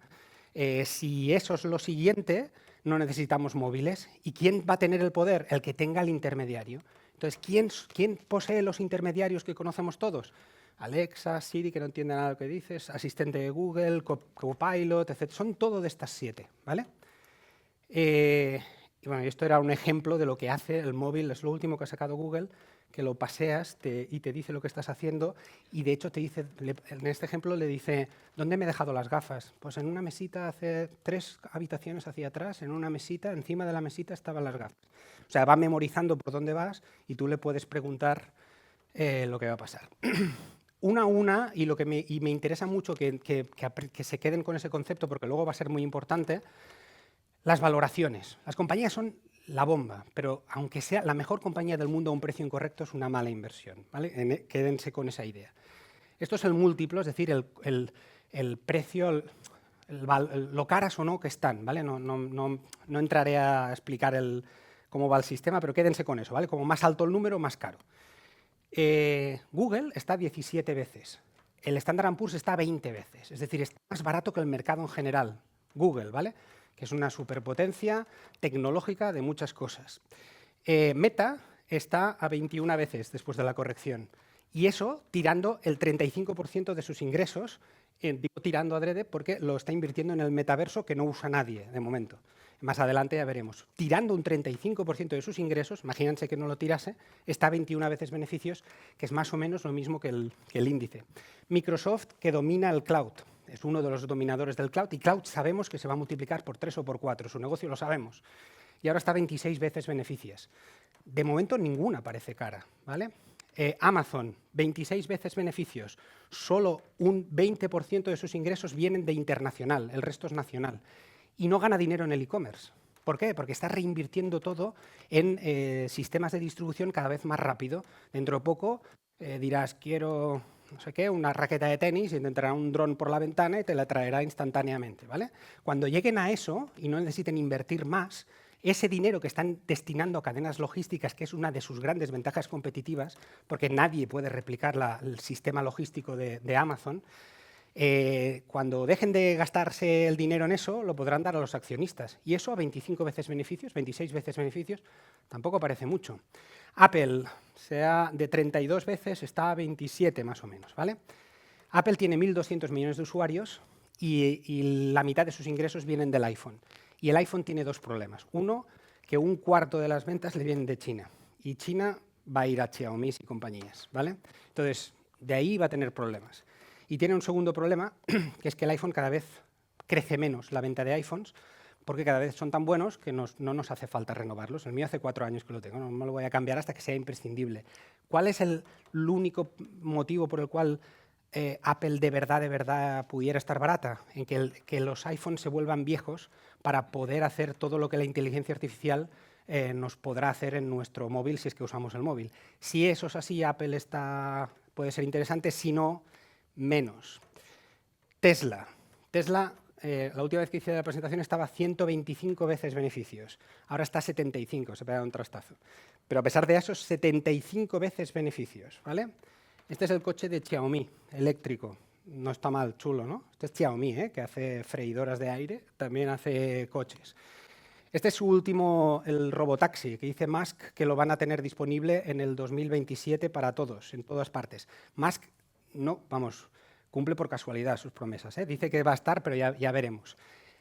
B: Si eso es lo siguiente, no necesitamos móviles. ¿Y quién va a tener el poder? El que tenga el intermediario. Entonces, ¿quién posee los intermediarios que conocemos todos? Alexa, Siri, que no entiende nada de lo que dices, asistente de Google, Copilot, etc. Son todo de estas 7, ¿vale? Y bueno, esto era un ejemplo de lo que hace el móvil, es lo último que ha sacado Google, que lo paseas y te dice lo que estás haciendo y de hecho te dice, en este ejemplo le dice, ¿dónde me he dejado las gafas? Pues en una mesita hace 3 habitaciones hacia atrás, en una mesita, encima de la mesita estaban las gafas. O sea, va memorizando por dónde vas y tú le puedes preguntar lo que va a pasar. Una a una, y me interesa mucho que se queden con ese concepto porque luego va a ser muy importante, las valoraciones. Las compañías son la bomba, pero aunque sea la mejor compañía del mundo a un precio incorrecto es una mala inversión, ¿vale? Quédense con esa idea. Esto es el múltiplo, es decir, el precio, lo caras o no que están, ¿vale? No entraré a explicar cómo va el sistema, pero quédense con eso, ¿vale? Como más alto el número, más caro. Google está 17 veces, el Standard & Poor's está 20 veces, es decir, está más barato que el mercado en general, Google, ¿vale? Que es una superpotencia tecnológica de muchas cosas. Meta está a 21 veces después de la corrección, y eso tirando el 35% de sus ingresos, digo tirando adrede porque lo está invirtiendo en el metaverso que no usa nadie de momento. Más adelante ya veremos. Tirando un 35% de sus ingresos, imagínense que no lo tirase, está a 21 veces beneficios, que es más o menos lo mismo que el índice. Microsoft, que domina el cloud, es uno de los dominadores del cloud, y cloud sabemos que se va a multiplicar por 3 o por 4, su negocio lo sabemos. Y ahora está a 26 veces beneficios. De momento ninguna parece cara, ¿vale? Amazon, 26 veces beneficios, solo un 20% de sus ingresos vienen de internacional, el resto es nacional. Y no gana dinero en el e-commerce. ¿Por qué? Porque está reinvirtiendo todo en sistemas de distribución cada vez más rápido. Dentro de poco dirás, quiero, no sé qué, una raqueta de tenis, y te entrará un dron por la ventana y te la traerá instantáneamente, ¿vale? Cuando lleguen a eso y no necesiten invertir más, ese dinero que están destinando a cadenas logísticas, que es una de sus grandes ventajas competitivas, porque nadie puede replicar el sistema logístico de Amazon, cuando dejen de gastarse el dinero en eso, lo podrán dar a los accionistas. Y eso a 25 veces beneficios, 26 veces beneficios, tampoco parece mucho. Apple, sea de 32 veces, está a 27 más o menos, ¿vale? Apple tiene 1.200 millones de usuarios y la mitad de sus ingresos vienen del iPhone. Y el iPhone tiene 2 problemas. Uno, que un cuarto de las ventas le vienen de China. Y China va a ir a Xiaomi y compañías, ¿vale? Entonces, de ahí va a tener problemas. Y tiene un segundo problema, que es que el iPhone cada vez crece menos, la venta de iPhones, porque cada vez son tan buenos que no nos hace falta renovarlos. El mío hace 4 años que lo tengo, no me lo voy a cambiar hasta que sea imprescindible. ¿Cuál es el único motivo por el cual Apple de verdad pudiera estar barata? En que los iPhones se vuelvan viejos para poder hacer todo lo que la inteligencia artificial nos podrá hacer en nuestro móvil si es que usamos el móvil. Si eso es así, Apple puede ser interesante, si no, menos. Tesla la última vez que hice la presentación estaba 125 veces beneficios. Ahora está 75, se pega un trastazo. Pero a pesar de eso, 75 veces beneficios, ¿vale? Este es el coche de Xiaomi, eléctrico. No está mal, chulo, ¿no? Este es Xiaomi, que hace freidoras de aire, también hace coches. Este es su último, el robotaxi, que dice Musk que lo van a tener disponible en el 2027 para todos, en todas partes. Musk, no, vamos, cumple por casualidad sus promesas, ¿eh? Dice que va a estar, pero ya veremos.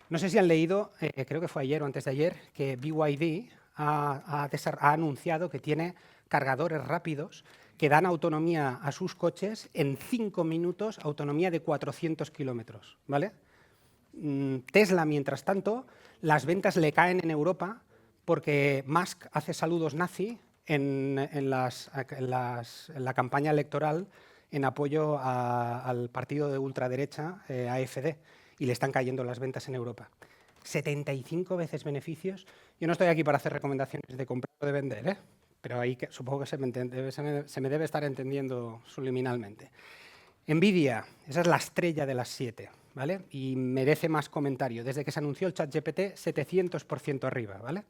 B: No sé si han leído, creo que fue ayer o antes de ayer, que BYD ha anunciado que tiene cargadores rápidos que dan autonomía a sus coches en 5 minutos, autonomía de 400 kilómetros, ¿vale? Tesla, mientras tanto, las ventas le caen en Europa porque Musk hace saludos nazi en la campaña electoral en apoyo al partido de ultraderecha, AfD, y le están cayendo las ventas en Europa. 75 veces beneficios. Yo no estoy aquí para hacer recomendaciones de comprar o de vender, ¿eh? Pero ahí supongo que se me debe estar entendiendo subliminalmente. Nvidia, esa es la estrella de las 7, ¿vale? Y merece más comentario. Desde que se anunció el ChatGPT, 700% arriba, ¿vale?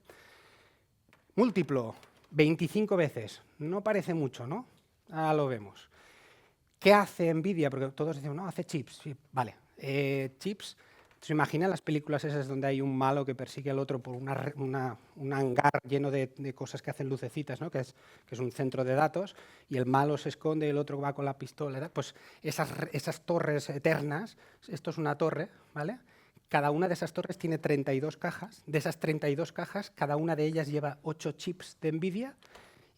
B: Múltiplo, 25 veces. No parece mucho, ¿no? Ahora lo vemos. ¿Qué hace Nvidia? Porque todos dicen, no, hace chips. Sí, vale, chips. ¿Se imaginan las películas esas donde hay un malo que persigue al otro por un hangar lleno de cosas que hacen lucecitas, ¿no? que es un centro de datos, y el malo se esconde y el otro va con la pistola? ¿verdad? Pues esas torres eternas, esto es una torre, ¿vale? Cada una de esas torres tiene 32 cajas. De esas 32 cajas, cada una de ellas lleva 8 chips de Nvidia,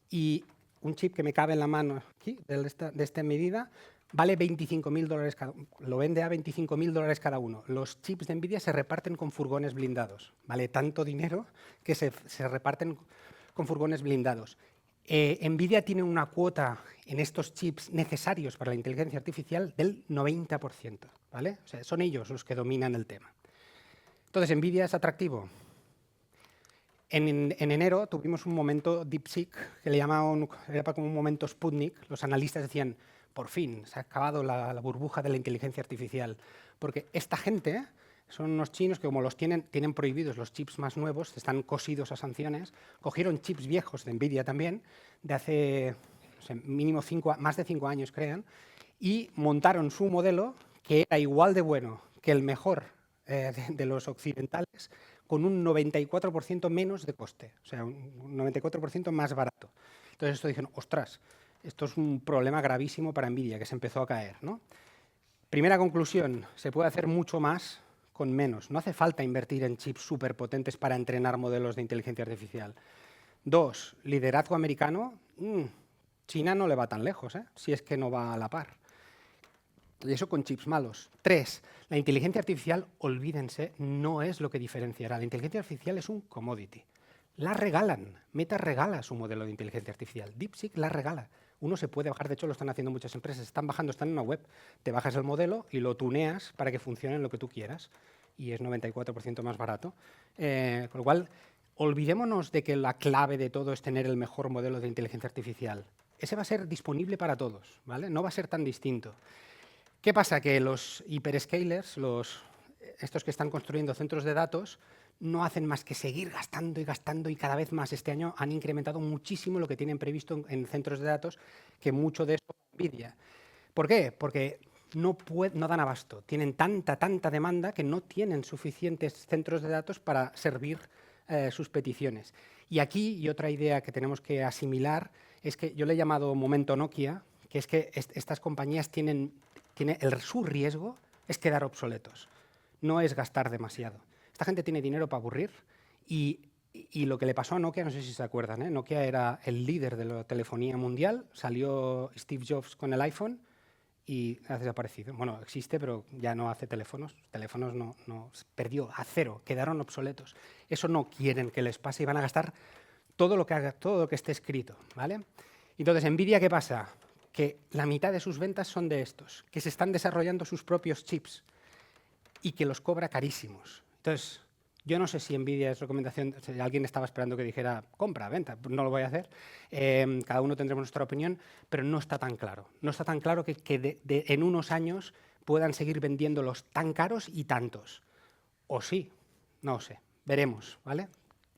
B: y un chip que me cabe en la mano aquí, de esta medida, vale $25.000 cada uno. Lo vende a $25.000 cada uno. Los chips de Nvidia se reparten con furgones blindados. Vale tanto dinero que se reparten con furgones blindados. Nvidia tiene una cuota en estos chips necesarios para la inteligencia artificial del 90%. ¿Vale? O sea, son ellos los que dominan el tema. Entonces, ¿Nvidia es atractivo? En enero tuvimos un momento DeepSeek que le llamaban, era como un momento Sputnik. Los analistas decían, por fin, se ha acabado la burbuja de la inteligencia artificial. Porque esta gente son unos chinos que, como los tienen prohibidos los chips más nuevos, están cosidos a sanciones, cogieron chips viejos de Nvidia también, de hace mínimo más de 5 años, crean, y montaron su modelo que era igual de bueno que el mejor de los occidentales, con un 94% menos de coste, o sea, un 94% más barato. Entonces esto dijeron, ostras, esto es un problema gravísimo para Nvidia, que se empezó a caer, ¿no? Primera conclusión, se puede hacer mucho más con menos. No hace falta invertir en chips superpotentes para entrenar modelos de inteligencia artificial. 2, liderazgo americano. China no le va tan lejos, si es que no va a la par. Y eso con chips malos. 3, la inteligencia artificial, olvídense, no es lo que diferenciará. La inteligencia artificial es un commodity. La regalan. Meta regala su modelo de inteligencia artificial. DeepSeek la regala. Uno se puede bajar, de hecho lo están haciendo muchas empresas, están en una web, te bajas el modelo y lo tuneas para que funcione en lo que tú quieras, y es 94% más barato. Con lo cual, olvidémonos de que la clave de todo es tener el mejor modelo de inteligencia artificial. Ese va a ser disponible para todos, ¿vale? No va a ser tan distinto. ¿Qué pasa? Que los hyperscalers, estos que están construyendo centros de datos, no hacen más que seguir gastando y gastando, y cada vez más. Este año han incrementado muchísimo lo que tienen previsto en centros de datos, que mucho de eso Nvidia. ¿Por qué? Porque no dan abasto. Tienen tanta demanda que no tienen suficientes centros de datos para servir sus peticiones. Y aquí, y otra idea que tenemos que asimilar, es que yo le he llamado momento Nokia, que es que estas compañías su riesgo es quedar obsoletos, no es gastar demasiado. Esta gente tiene dinero para aburrir, y lo que le pasó a Nokia, no sé si se acuerdan, Nokia era el líder de la telefonía mundial, salió Steve Jobs con el iPhone y ha desaparecido. Bueno, existe, pero ya no hace teléfonos. Teléfonos no perdió a cero, quedaron obsoletos. Eso no quieren que les pase y van a gastar todo lo que esté escrito, ¿vale? Entonces, Nvidia, ¿qué pasa? Que la mitad de sus ventas son de estos, que se están desarrollando sus propios chips y que los cobra carísimos. Entonces, yo no sé si Nvidia es recomendación, si alguien estaba esperando que dijera compra, venta, no lo voy a hacer, cada uno tendremos nuestra opinión, pero no está tan claro. No está tan claro que en unos años puedan seguir vendiéndolos tan caros y tantos. O sí, no sé, veremos, ¿vale?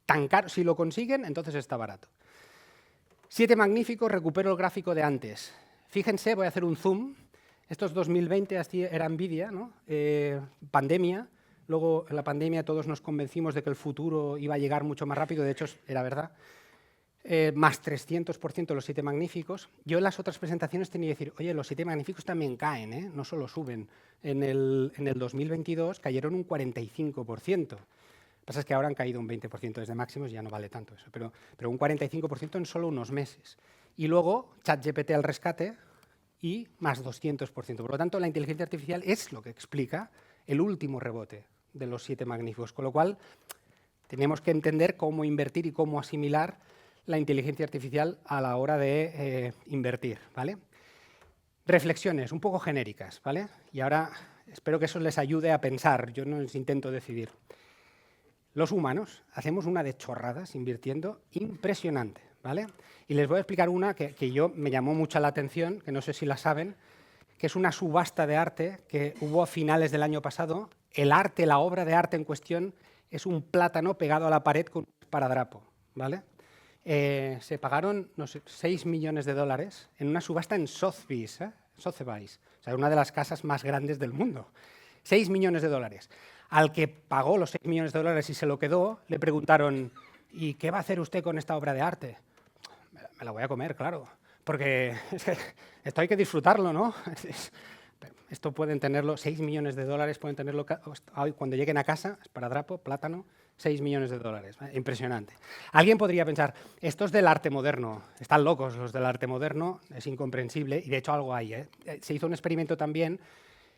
B: Tan caro, si lo consiguen, entonces está barato. 7 magníficos, recupero el gráfico de antes. Fíjense, voy a hacer un zoom. Esto es 2020, así era Nvidia, ¿no? Pandemia. Luego, en la pandemia, todos nos convencimos de que el futuro iba a llegar mucho más rápido, de hecho, era verdad. Más 300% los 7 magníficos. Yo en las otras presentaciones tenía que decir, oye, los 7 magníficos también caen, no solo suben. En el 2022 cayeron un 45%. Lo que pasa es que ahora han caído un 20% desde máximos y ya no vale tanto eso, pero un 45% en solo unos meses. Y luego ChatGPT al rescate y más 200%. Por lo tanto, la inteligencia artificial es lo que explica el último rebote de los 7 magníficos, con lo cual tenemos que entender cómo invertir y cómo asimilar la inteligencia artificial a la hora de invertir, ¿vale? Reflexiones un poco genéricas, ¿vale? Y ahora espero que eso les ayude a pensar, yo no les intento decidir. Los humanos hacemos una de chorradas invirtiendo impresionante, ¿vale? Y les voy a explicar una que yo me llamó mucho la atención, que no sé si la saben, que es una subasta de arte que hubo a finales del año pasado. El arte, la obra de arte en cuestión, es un plátano pegado a la pared con un esparadrapo, ¿vale? Se pagaron, no sé, 6 millones de dólares en una subasta en Sotheby's, Sotheby's, o sea, una de las casas más grandes del mundo. 6 millones de dólares. Al que pagó los 6 millones de dólares y se lo quedó, le preguntaron, ¿y qué va a hacer usted con esta obra de arte? Me la voy a comer, claro, porque es que esto hay que disfrutarlo, ¿no? Esto pueden tenerlo, 6 millones de dólares pueden tenerlo cuando lleguen a casa, esparadrapo, plátano, 6 millones de dólares. Impresionante. Alguien podría pensar, esto es del arte moderno, están locos los del arte moderno, es incomprensible, y de hecho algo hay. Se hizo un experimento también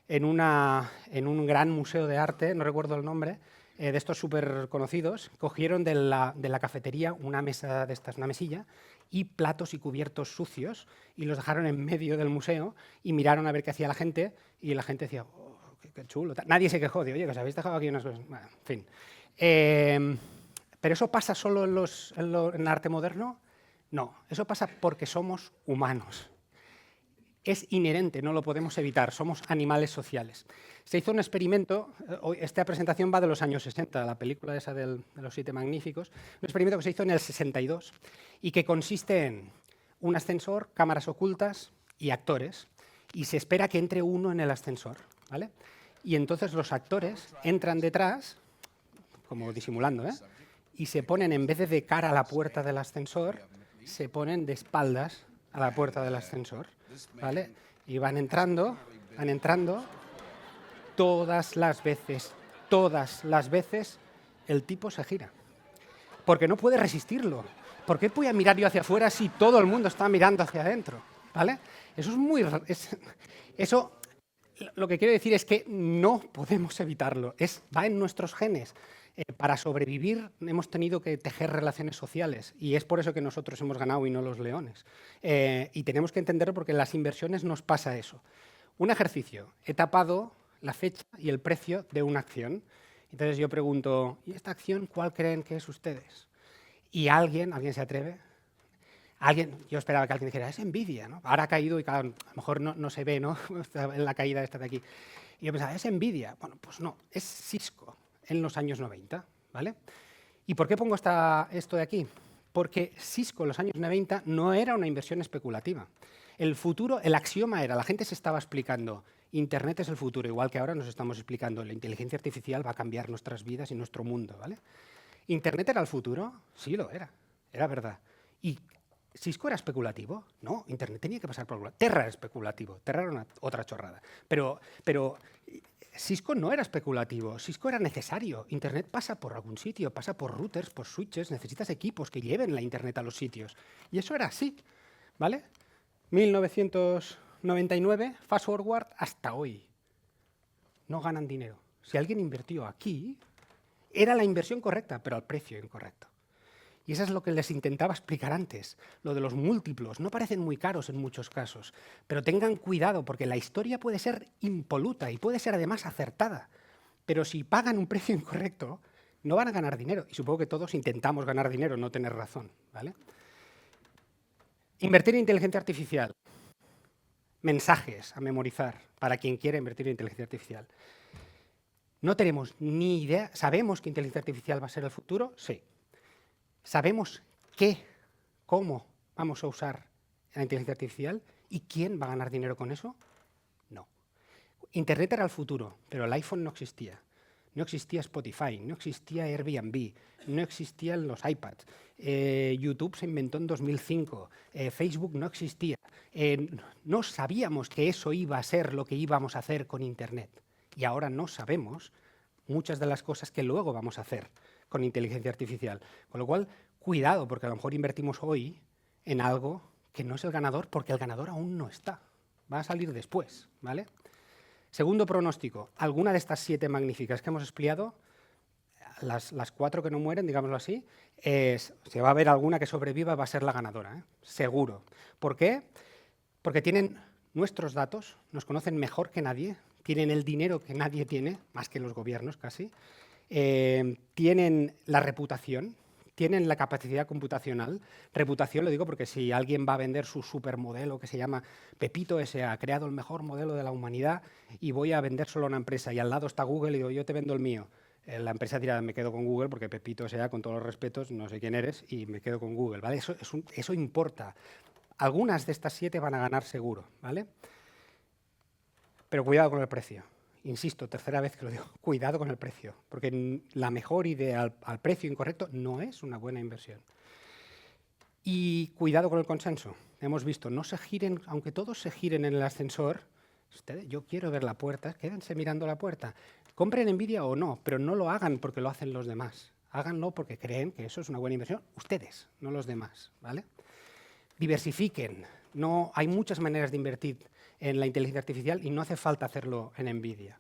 B: en un gran museo de arte, no recuerdo el nombre, de estos súper conocidos, cogieron de la cafetería una mesa de estas, una mesilla, y platos y cubiertos sucios, y los dejaron en medio del museo, y miraron a ver qué hacía la gente, y la gente decía, oh, qué chulo. Nadie se quejó, de, oye, que os habéis dejado aquí unas cosas. Bueno, en fin. ¿Pero eso pasa solo en el arte moderno? No, eso pasa porque somos humanos. Es inherente, no lo podemos evitar, somos animales sociales. Se hizo un experimento, esta presentación va de los años 60, la película esa de los 7 magníficos, un experimento que se hizo en el 62 y que consiste en un ascensor, cámaras ocultas y actores, y se espera que entre uno en el ascensor, ¿vale? Y entonces los actores entran detrás, como disimulando, y se ponen, en vez de cara a la puerta del ascensor, se ponen de espaldas a la puerta del ascensor, ¿vale? Y van entrando, todas las veces el tipo se gira, porque no puede resistirlo. ¿Por qué voy a mirar yo hacia afuera si todo el mundo está mirando hacia adentro? ¿Vale? Eso es muy... Eso, lo que quiero decir es que no podemos evitarlo, va en nuestros genes. Para sobrevivir hemos tenido que tejer relaciones sociales y es por eso que nosotros hemos ganado y no los leones. Y tenemos que entenderlo porque en las inversiones nos pasa eso. Un ejercicio, he tapado la fecha y el precio de una acción. Entonces yo pregunto, ¿y esta acción cuál creen que es ustedes? Y alguien se atreve. Yo esperaba que alguien dijera, es Nvidia, ¿no? Ahora ha caído y claro, a lo mejor no se ve, ¿no? En la caída esta de aquí. Y yo pensaba, es Nvidia. Bueno, pues no, es Cisco en los años 90, ¿vale? ¿Y por qué pongo esto de aquí? Porque Cisco en los años 90 no era una inversión especulativa. El futuro, el axioma era, la gente se estaba explicando, Internet es el futuro, igual que ahora nos estamos explicando, la inteligencia artificial va a cambiar nuestras vidas y nuestro mundo, ¿vale? ¿Internet era el futuro? Sí, lo era verdad. ¿Y Cisco era especulativo? No, Internet tenía que pasar por... Terra era especulativo, Terra era otra chorrada. Pero Cisco no era especulativo, Cisco era necesario. Internet pasa por algún sitio, pasa por routers, por switches, necesitas equipos que lleven la Internet a los sitios. Y eso era así, ¿vale? 1999, fast forward hasta hoy. No ganan dinero. Si alguien invirtió aquí, era la inversión correcta, pero al precio incorrecto. Y eso es lo que les intentaba explicar antes. Lo de los múltiplos. No parecen muy caros en muchos casos, pero tengan cuidado porque la historia puede ser impoluta y puede ser además acertada. Pero si pagan un precio incorrecto, no van a ganar dinero. Y supongo que todos intentamos ganar dinero, no tener razón, ¿vale? Invertir en inteligencia artificial. Mensajes a memorizar para quien quiera invertir en inteligencia artificial. No tenemos ni idea. ¿Sabemos que inteligencia artificial va a ser el futuro? Sí. ¿Sabemos qué, cómo vamos a usar la inteligencia artificial y quién va a ganar dinero con eso? No. Internet era el futuro, pero el iPhone no existía. No existía Spotify, no existía Airbnb, no existían los iPads. YouTube se inventó en 2005, Facebook no existía. No sabíamos que eso iba a ser lo que íbamos a hacer con Internet. Y ahora no sabemos muchas de las cosas que luego vamos a hacer con inteligencia artificial. Con lo cual, cuidado, porque a lo mejor invertimos hoy en algo que no es el ganador, porque el ganador aún no está. Va a salir después, ¿vale? Segundo pronóstico, alguna de estas 7 magníficas que hemos explicado, las 4 que no mueren, digámoslo así, se va a ver alguna que sobreviva, va a ser la ganadora, ¿eh? Seguro. ¿Por qué? Porque tienen nuestros datos, nos conocen mejor que nadie, tienen el dinero que nadie tiene, más que los gobiernos casi, tienen la reputación, tienen la capacidad computacional. Reputación lo digo porque si alguien va a vender su supermodelo que se llama Pepito S.A., ha creado el mejor modelo de la humanidad y voy a vender solo a una empresa y al lado está Google y digo, yo te vendo el mío. La empresa dirá, me quedo con Google porque Pepito S.A., con todos los respetos, no sé quién eres y me quedo con Google, ¿vale? Eso importa. Algunas de estas 7 van a ganar seguro, ¿vale? Pero cuidado con el precio. Insisto, tercera vez que lo digo, cuidado con el precio, porque la mejor idea al precio incorrecto no es una buena inversión. Y cuidado con el consenso. Hemos visto, no se giren, aunque todos se giren en el ascensor, yo quiero ver la puerta, quédense mirando la puerta. Compren Nvidia o no, pero no lo hagan porque lo hacen los demás. Háganlo porque creen que eso es una buena inversión. Ustedes, no los demás, ¿vale? Diversifiquen. No, hay muchas maneras de invertir en la inteligencia artificial y no hace falta hacerlo en Nvidia.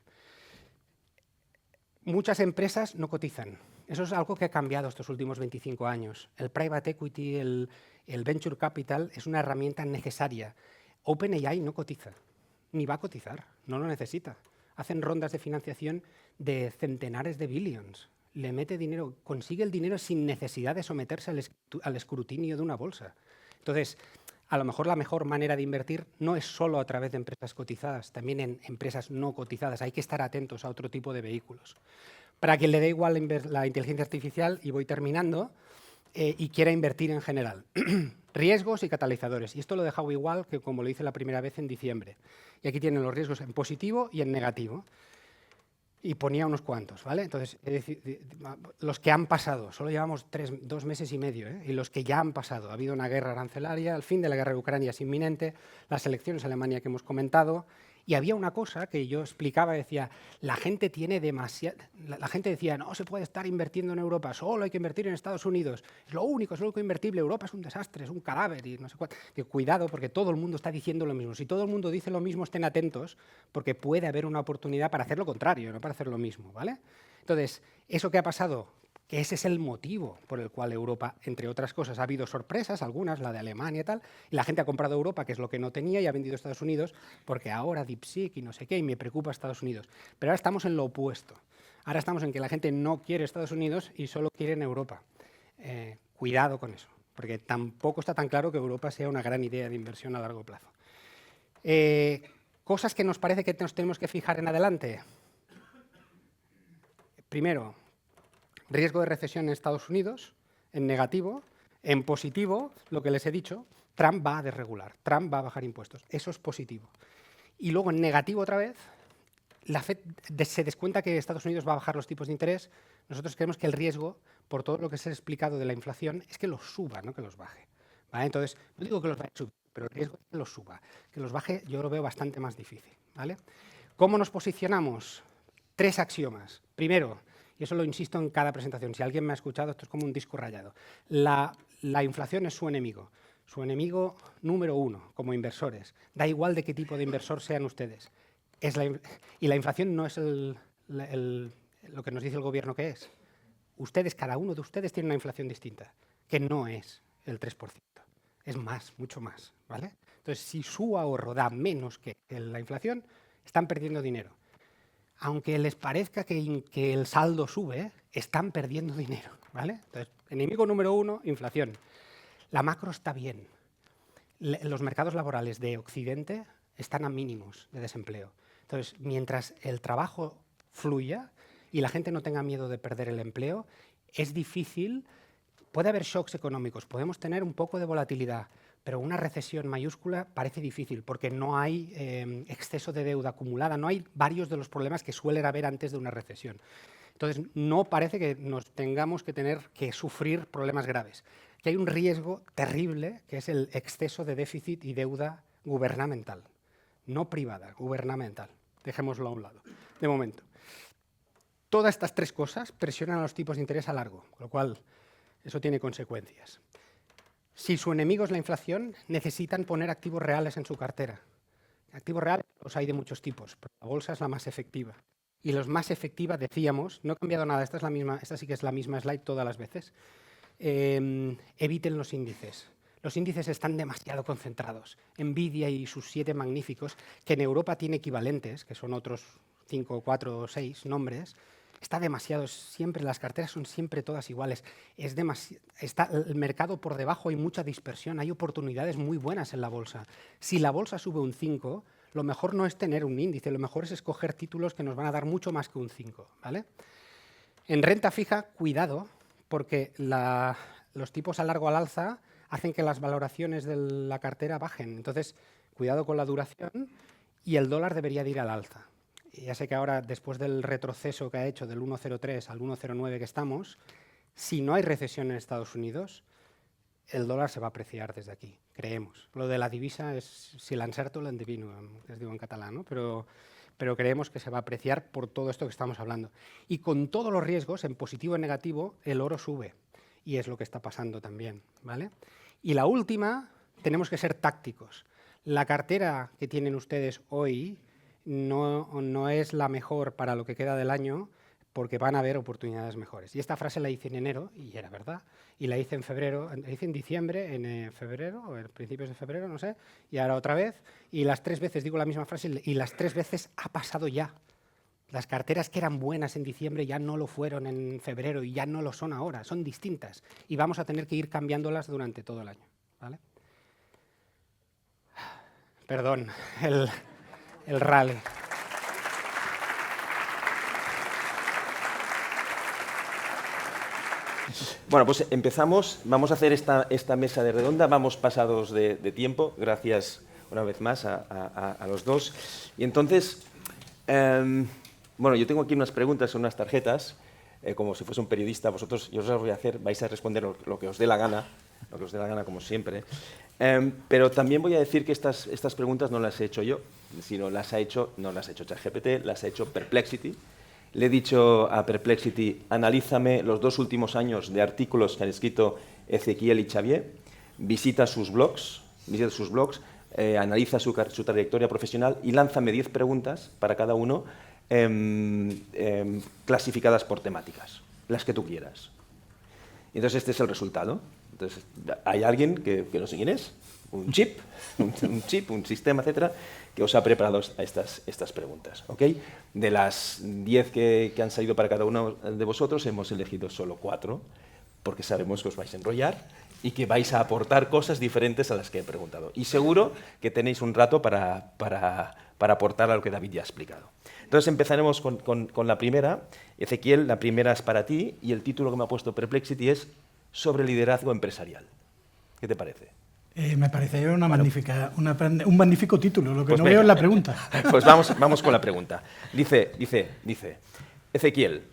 B: Muchas empresas no cotizan. Eso es algo que ha cambiado estos últimos 25 años. El private equity, el venture capital es una herramienta necesaria. OpenAI no cotiza, ni va a cotizar, no lo necesita. Hacen rondas de financiación de centenares de billions. Le mete dinero, consigue el dinero sin necesidad de someterse al escrutinio de una bolsa. Entonces, a lo mejor la mejor manera de invertir no es solo a través de empresas cotizadas, también en empresas no cotizadas. Hay que estar atentos a otro tipo de vehículos. Para quien le dé igual la inteligencia artificial, y voy terminando, y quiera invertir en general. Riesgos y catalizadores. Y esto lo he dejado igual que como lo hice la primera vez en diciembre. Y aquí tienen los riesgos en positivo y en negativo. Y ponía unos cuantos, ¿vale? Entonces, los que han pasado, solo llevamos 2 meses y medio, ¿eh? Y los que ya han pasado, ha habido una guerra arancelaria, el fin de la guerra de Ucrania es inminente, las elecciones en Alemania que hemos comentado, y había una cosa que yo explicaba, decía, la gente decía, no se puede estar invirtiendo en Europa, solo hay que invertir en Estados Unidos, es lo único invertible, Europa es un desastre, es un cadáver, y no sé cuánto. Cuidado, porque todo el mundo está diciendo lo mismo. Si todo el mundo dice lo mismo, estén atentos, porque puede haber una oportunidad para hacer lo contrario, no para hacer lo mismo, ¿vale? Entonces, eso que ha pasado, que ese es el motivo por el cual Europa, entre otras cosas, ha habido sorpresas, algunas, la de Alemania y tal, y la gente ha comprado Europa, que es lo que no tenía, y ha vendido a Estados Unidos, porque ahora DeepSeek y no sé qué, y me preocupa Estados Unidos. Pero ahora estamos en lo opuesto. Ahora estamos en que la gente no quiere Estados Unidos y solo quiere en Europa. Cuidado con eso, porque tampoco está tan claro que Europa sea una gran idea de inversión a largo plazo. Cosas que nos parece que nos tenemos que fijar en adelante. Primero, riesgo de recesión en Estados Unidos, en negativo. En positivo, lo que les he dicho, Trump va a desregular, Trump va a bajar impuestos. Eso es positivo. Y luego, en negativo otra vez, la FED se descuenta que Estados Unidos va a bajar los tipos de interés. Nosotros creemos que el riesgo, por todo lo que se ha explicado de la inflación, es que los suba, no que los baje, ¿vale? Entonces, no digo que los vaya a subir, pero el riesgo es que los suba. Que los baje yo lo veo bastante más difícil, ¿vale? ¿Cómo nos posicionamos? 3 axiomas. Primero, y eso lo insisto en cada presentación, si alguien me ha escuchado, esto es como un disco rayado. La inflación es su enemigo número 1 como inversores. Da igual de qué tipo de inversor sean ustedes. Y la inflación no es lo que nos dice el gobierno que es. Ustedes, cada uno de ustedes tiene una inflación distinta, que no es el 3%. Es más, mucho más, ¿vale? Entonces, si su ahorro da menos que la inflación, están perdiendo dinero. Aunque les parezca que el saldo sube, están perdiendo dinero, ¿vale? Entonces, enemigo número 1, inflación. La macro está bien. Los mercados laborales de Occidente están a mínimos de desempleo. Entonces, mientras el trabajo fluya, y la gente no tenga miedo de perder el empleo, es difícil. Puede haber shocks económicos, podemos tener un poco de volatilidad, pero una recesión mayúscula parece difícil porque no hay exceso de deuda acumulada, no hay varios de los problemas que suelen haber antes de una recesión. Entonces, no parece que nos tengamos que tener que sufrir problemas graves. Que hay un riesgo terrible, que es el exceso de déficit y deuda gubernamental, no privada, gubernamental. Dejémoslo a un lado, de momento. Todas estas tres cosas presionan a los tipos de interés a largo, con lo cual eso tiene consecuencias. Si su enemigo es la inflación, necesitan poner activos reales en su cartera. Activos reales los hay de muchos tipos, pero la bolsa es la más efectiva. Y los más efectiva, decíamos, no ha cambiado nada, esta sí que es la misma slide todas las veces, eviten los índices. Los índices están demasiado concentrados. Nvidia y sus 7 magníficos, que en Europa tiene equivalentes, que son otros 5, 4 o 6 nombres, está demasiado, las carteras son siempre todas iguales. Está el mercado por debajo, hay mucha dispersión, hay oportunidades muy buenas en la bolsa. Si la bolsa sube un 5, lo mejor no es tener un índice, lo mejor es escoger títulos que nos van a dar mucho más que un 5, ¿vale? En renta fija, cuidado, porque los tipos a largo al alza hacen que las valoraciones de la cartera bajen. Entonces, cuidado con la duración y el dólar debería de ir al alza. Y ya sé que ahora, después del retroceso que ha hecho del 1,03 al 1,09 que estamos, si no hay recesión en Estados Unidos, el dólar se va a apreciar desde aquí, creemos. Lo de la divisa es si l'encerto l'endevino, que es digo en catalán, ¿no? Pero creemos que se va a apreciar por todo esto que estamos hablando. Y con todos los riesgos, en positivo y en negativo, el oro sube. Y es lo que está pasando también, ¿vale? Y la última, tenemos que ser tácticos. La cartera que tienen ustedes hoy no es la mejor para lo que queda del año, porque van a haber oportunidades mejores. Y esta frase la hice en enero, y era verdad, y la hice en febrero, la hice en diciembre, en febrero, o en principios de febrero, no sé, y ahora otra vez, y las 3 veces digo la misma frase, y las 3 veces ha pasado ya. Las carteras que eran buenas en diciembre ya no lo fueron en febrero, y ya no lo son ahora, son distintas, y vamos a tener que ir cambiándolas durante todo el año, ¿vale? Perdón, el rally.
A: Bueno, pues empezamos. Vamos a hacer esta mesa de redonda. Vamos pasados de tiempo. Gracias una vez más a los dos. Y entonces, bueno, yo tengo aquí unas preguntas, son unas tarjetas, como si fuese un periodista. Vosotros, yo os las voy a hacer, vais a responder lo que os dé la gana, como siempre. Pero también voy a decir que estas preguntas no las he hecho yo, sino no las ha hecho ChatGPT, las ha hecho Perplexity. Le he dicho a Perplexity, analízame los 2 últimos años de artículos que han escrito Ezequiel y Xavier, visita sus blogs, analiza su trayectoria profesional y lánzame 10 preguntas para cada uno, clasificadas por temáticas, las que tú quieras. Entonces este es el resultado. Entonces, hay alguien que no sé quién es, un chip, un sistema, etcétera, que os ha preparado estas preguntas, ¿ok? De las 10 que han salido para cada uno de vosotros, hemos elegido solo 4, porque sabemos que os vais a enrollar y que vais a aportar cosas diferentes a las que he preguntado. Y seguro que tenéis un rato para aportar a lo que David ya ha explicado. Entonces empezaremos con la primera. Ezequiel, la primera es para ti, y el título que me ha puesto Perplexity es sobre liderazgo empresarial. ¿Qué te parece?
C: Me parece un magnífico título, lo que
A: pues
C: no
A: venga,
C: veo es la pregunta.
A: Pues vamos con la pregunta. Dice, Ezequiel,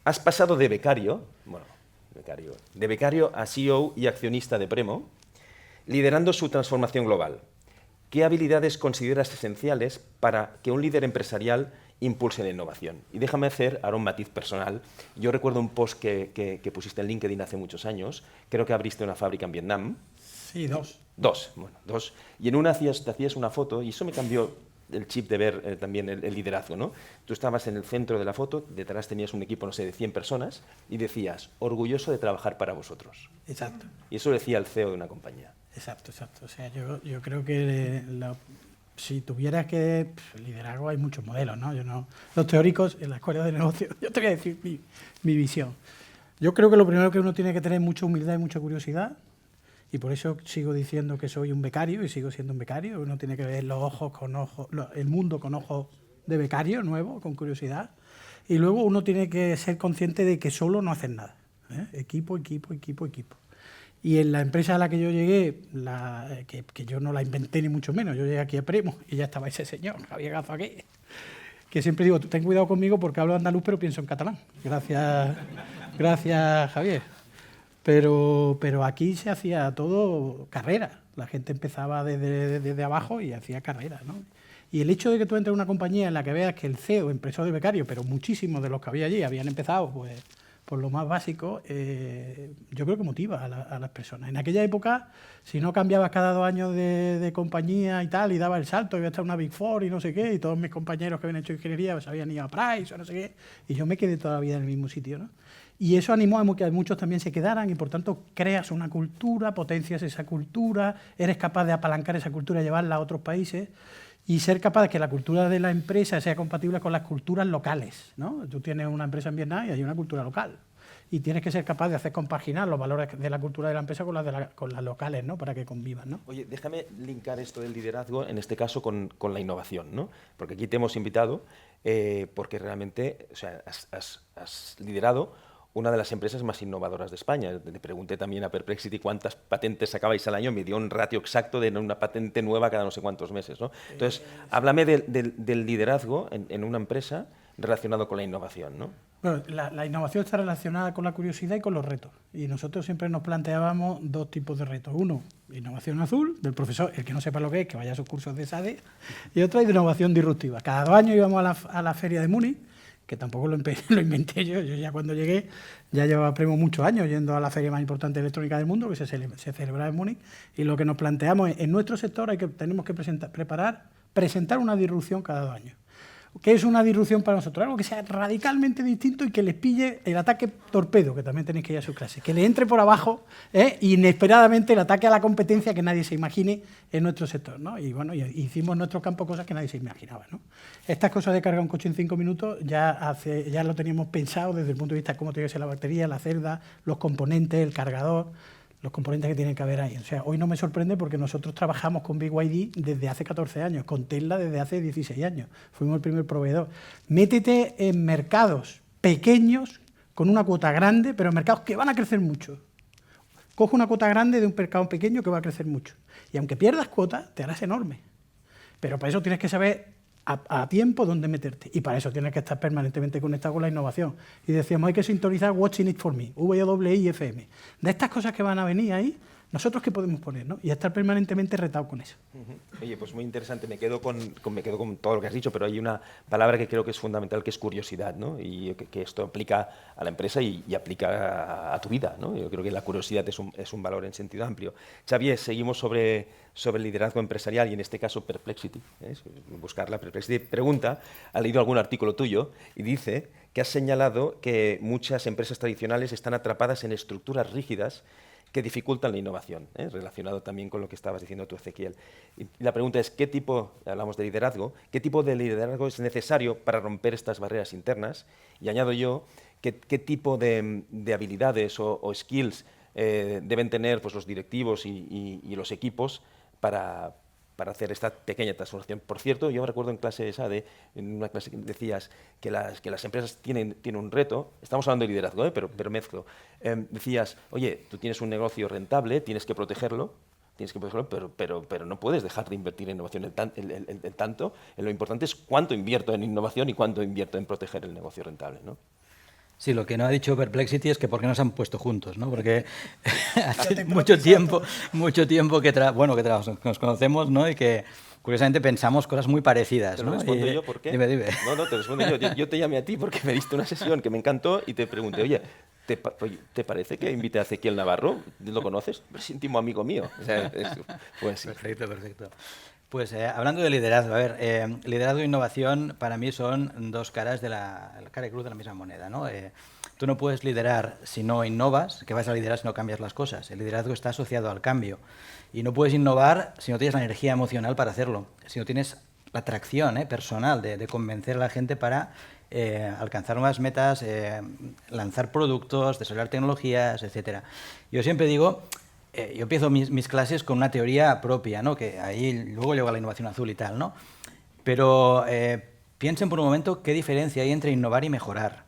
A: has pasado de becario a CEO y accionista de Premo, liderando su transformación global. ¿Qué habilidades consideras esenciales para que un líder empresarial impulse la innovación? Y déjame hacer ahora un matiz personal. Yo recuerdo un post que pusiste en LinkedIn hace muchos años. Creo que abriste una fábrica en Vietnam.
C: Sí, 2.
A: 2. Y en una te hacías una foto, y eso me cambió el chip de ver también el liderazgo, ¿no? Tú estabas en el centro de la foto, detrás tenías un equipo, no sé, de 100 personas, y decías, orgulloso de trabajar para vosotros.
C: Exacto.
A: Y eso decía el CEO de una compañía.
C: Exacto. O sea, yo creo que si tuvieras que... liderazgo hay muchos modelos, ¿no? Los teóricos en la escuela de negocio, yo te voy a decir mi visión. Yo creo que lo primero que uno tiene que tener es mucha humildad y mucha curiosidad, y por eso sigo diciendo que soy un becario y sigo siendo un becario. Uno tiene que ver el mundo con ojos de becario nuevo, con curiosidad. y luego uno tiene que ser consciente de que solo no hacen nada. Equipo. Y en la empresa a la que yo llegué, que yo no la inventé ni mucho menos, yo llegué aquí a Premo y ya estaba ese señor, Javier Gazo aquí, que siempre digo, ten cuidado conmigo porque hablo andaluz pero pienso en catalán. Gracias Javier. Pero aquí se hacía todo carrera, la gente empezaba desde abajo y hacía carrera, ¿no? Y el hecho de que tú entres en una compañía en la que veas que el CEO empezó de becario, pero muchísimos de los que había allí habían empezado pues por lo más básico, yo creo que motiva a las personas. En aquella época, si no cambiabas cada 2 años de compañía y tal, y daba el salto, iba a estar una Big Four y no sé qué, y todos mis compañeros que habían hecho ingeniería pues habían ido a Price o no sé qué, y yo me quedé toda la vida en el mismo sitio, ¿no? Y eso animó a que muchos también se quedaran y, por tanto, creas una cultura, potencias esa cultura, eres capaz de apalancar esa cultura y llevarla a otros países y ser capaz de que la cultura de la empresa sea compatible con las culturas locales, ¿no? Tú tienes una empresa en Vietnam y hay una cultura local y tienes que ser capaz de hacer compaginar los valores de la cultura de la empresa con las locales, ¿no? Para que convivan, ¿no?
A: Oye, déjame linkar esto del liderazgo, en este caso, con la innovación, ¿no? Porque aquí te hemos invitado porque realmente, o sea, has liderado una de las empresas más innovadoras de España. Le pregunté también a Perplexity cuántas patentes sacabais al año, me dio un ratio exacto de una patente nueva cada no sé cuántos meses, ¿no? Entonces, háblame del liderazgo en una empresa relacionado con la innovación, ¿no?
C: Bueno, la innovación está relacionada con la curiosidad y con los retos. Y nosotros siempre nos planteábamos 2 tipos de retos. Uno, innovación azul, del profesor, el que no sepa lo que es, que vaya a sus cursos de SADE. Y otra, innovación disruptiva. Cada 2 años íbamos a la feria de Múnich, que tampoco lo inventé yo. Yo ya cuando llegué, ya llevaba Premo muchos años yendo a la feria más importante de electrónica del mundo, que se celebraba en Múnich, y lo que nos planteamos es, en nuestro sector tenemos que presentar una disrupción cada 2 años. ¿Qué es una disrupción para nosotros? Algo que sea radicalmente distinto y que les pille el ataque torpedo, que también tenéis que ir a su clase, que le entre por abajo inesperadamente el ataque a la competencia que nadie se imagine en nuestro sector, ¿no? Y bueno, hicimos en nuestro campo cosas que nadie se imaginaba, ¿no? Estas cosas de cargar un coche en 5 minutos ya lo teníamos pensado desde el punto de vista de cómo tiene que ser la batería, la celda, los componentes, el cargador, los componentes que tienen que haber ahí. O sea, hoy no me sorprende porque nosotros trabajamos con BYD desde hace 14 años, con Tesla desde hace 16 años. Fuimos el primer proveedor. Métete en mercados pequeños con una cuota grande, pero en mercados que van a crecer mucho. Coge una cuota grande de un mercado pequeño que va a crecer mucho. Y aunque pierdas cuota, te harás enorme. Pero para eso tienes que saber a tiempo dónde meterte. Y para eso tienes que estar permanentemente conectado con la innovación. Y decíamos, hay que sintonizar What's in it for me, WIFM. De estas cosas que van a venir ahí, ¿nosotros qué podemos poner, no? Y estar permanentemente retado con eso.
A: Oye, pues muy interesante. Me quedo con todo lo que has dicho, pero hay una palabra que creo que es fundamental, que es curiosidad, ¿no? Y que esto aplica a la empresa y aplica a tu vida, ¿no? Yo creo que la curiosidad es un valor en sentido amplio. Xavier, seguimos sobre el liderazgo empresarial y en este caso Perplexity. Buscarla. Perplexity pregunta, ha leído algún artículo tuyo y dice que has señalado que muchas empresas tradicionales están atrapadas en estructuras rígidas que dificultan la innovación, relacionado también con lo que estabas diciendo tú, Ezequiel. Y la pregunta es, hablamos de liderazgo, ¿qué tipo de liderazgo es necesario para romper estas barreras internas? Y añado yo, ¿qué tipo de habilidades o skills deben tener pues, los directivos y los equipos para hacer esta pequeña transformación? Por cierto, yo me recuerdo en clase de SADE, en una clase que decías que las empresas tienen un reto, estamos hablando de liderazgo, pero mezclo. Decías, oye, tú tienes un negocio rentable, tienes que protegerlo, pero no puedes dejar de invertir en innovación el tanto. Lo importante es cuánto invierto en innovación y cuánto invierto en proteger el negocio rentable, ¿no?
D: Sí, lo que no ha dicho Perplexity es que por qué nos han puesto juntos, ¿no? Porque hace mucho tiempo que nos conocemos, ¿no? Y que curiosamente pensamos cosas muy parecidas,
A: ¿Te
D: ¿no?
A: lo respondo yo? ¿Por qué?
D: Dime.
A: No, te respondo yo. Yo te llamé a ti porque me diste una sesión que me encantó y te pregunté, oye, ¿te parece que invite a Ezequiel Navarro? ¿Lo conoces? Es íntimo amigo mío. O sea, pues sí.
D: Perfecto. Pues hablando de liderazgo, liderazgo e innovación para mí son 2 caras de la cara y cruz de la misma moneda, ¿no? Tú no puedes liderar si no innovas, que vas a liderar si no cambias las cosas. El liderazgo está asociado al cambio. Y no puedes innovar si no tienes la energía emocional para hacerlo, si no tienes la atracción personal de convencer a la gente para alcanzar nuevas metas, lanzar productos, desarrollar tecnologías, etc. Yo siempre digo, yo empiezo mis clases con una teoría propia, ¿no? Que ahí luego llega la innovación azul y tal, ¿no? Pero piensen por un momento qué diferencia hay entre innovar y mejorar.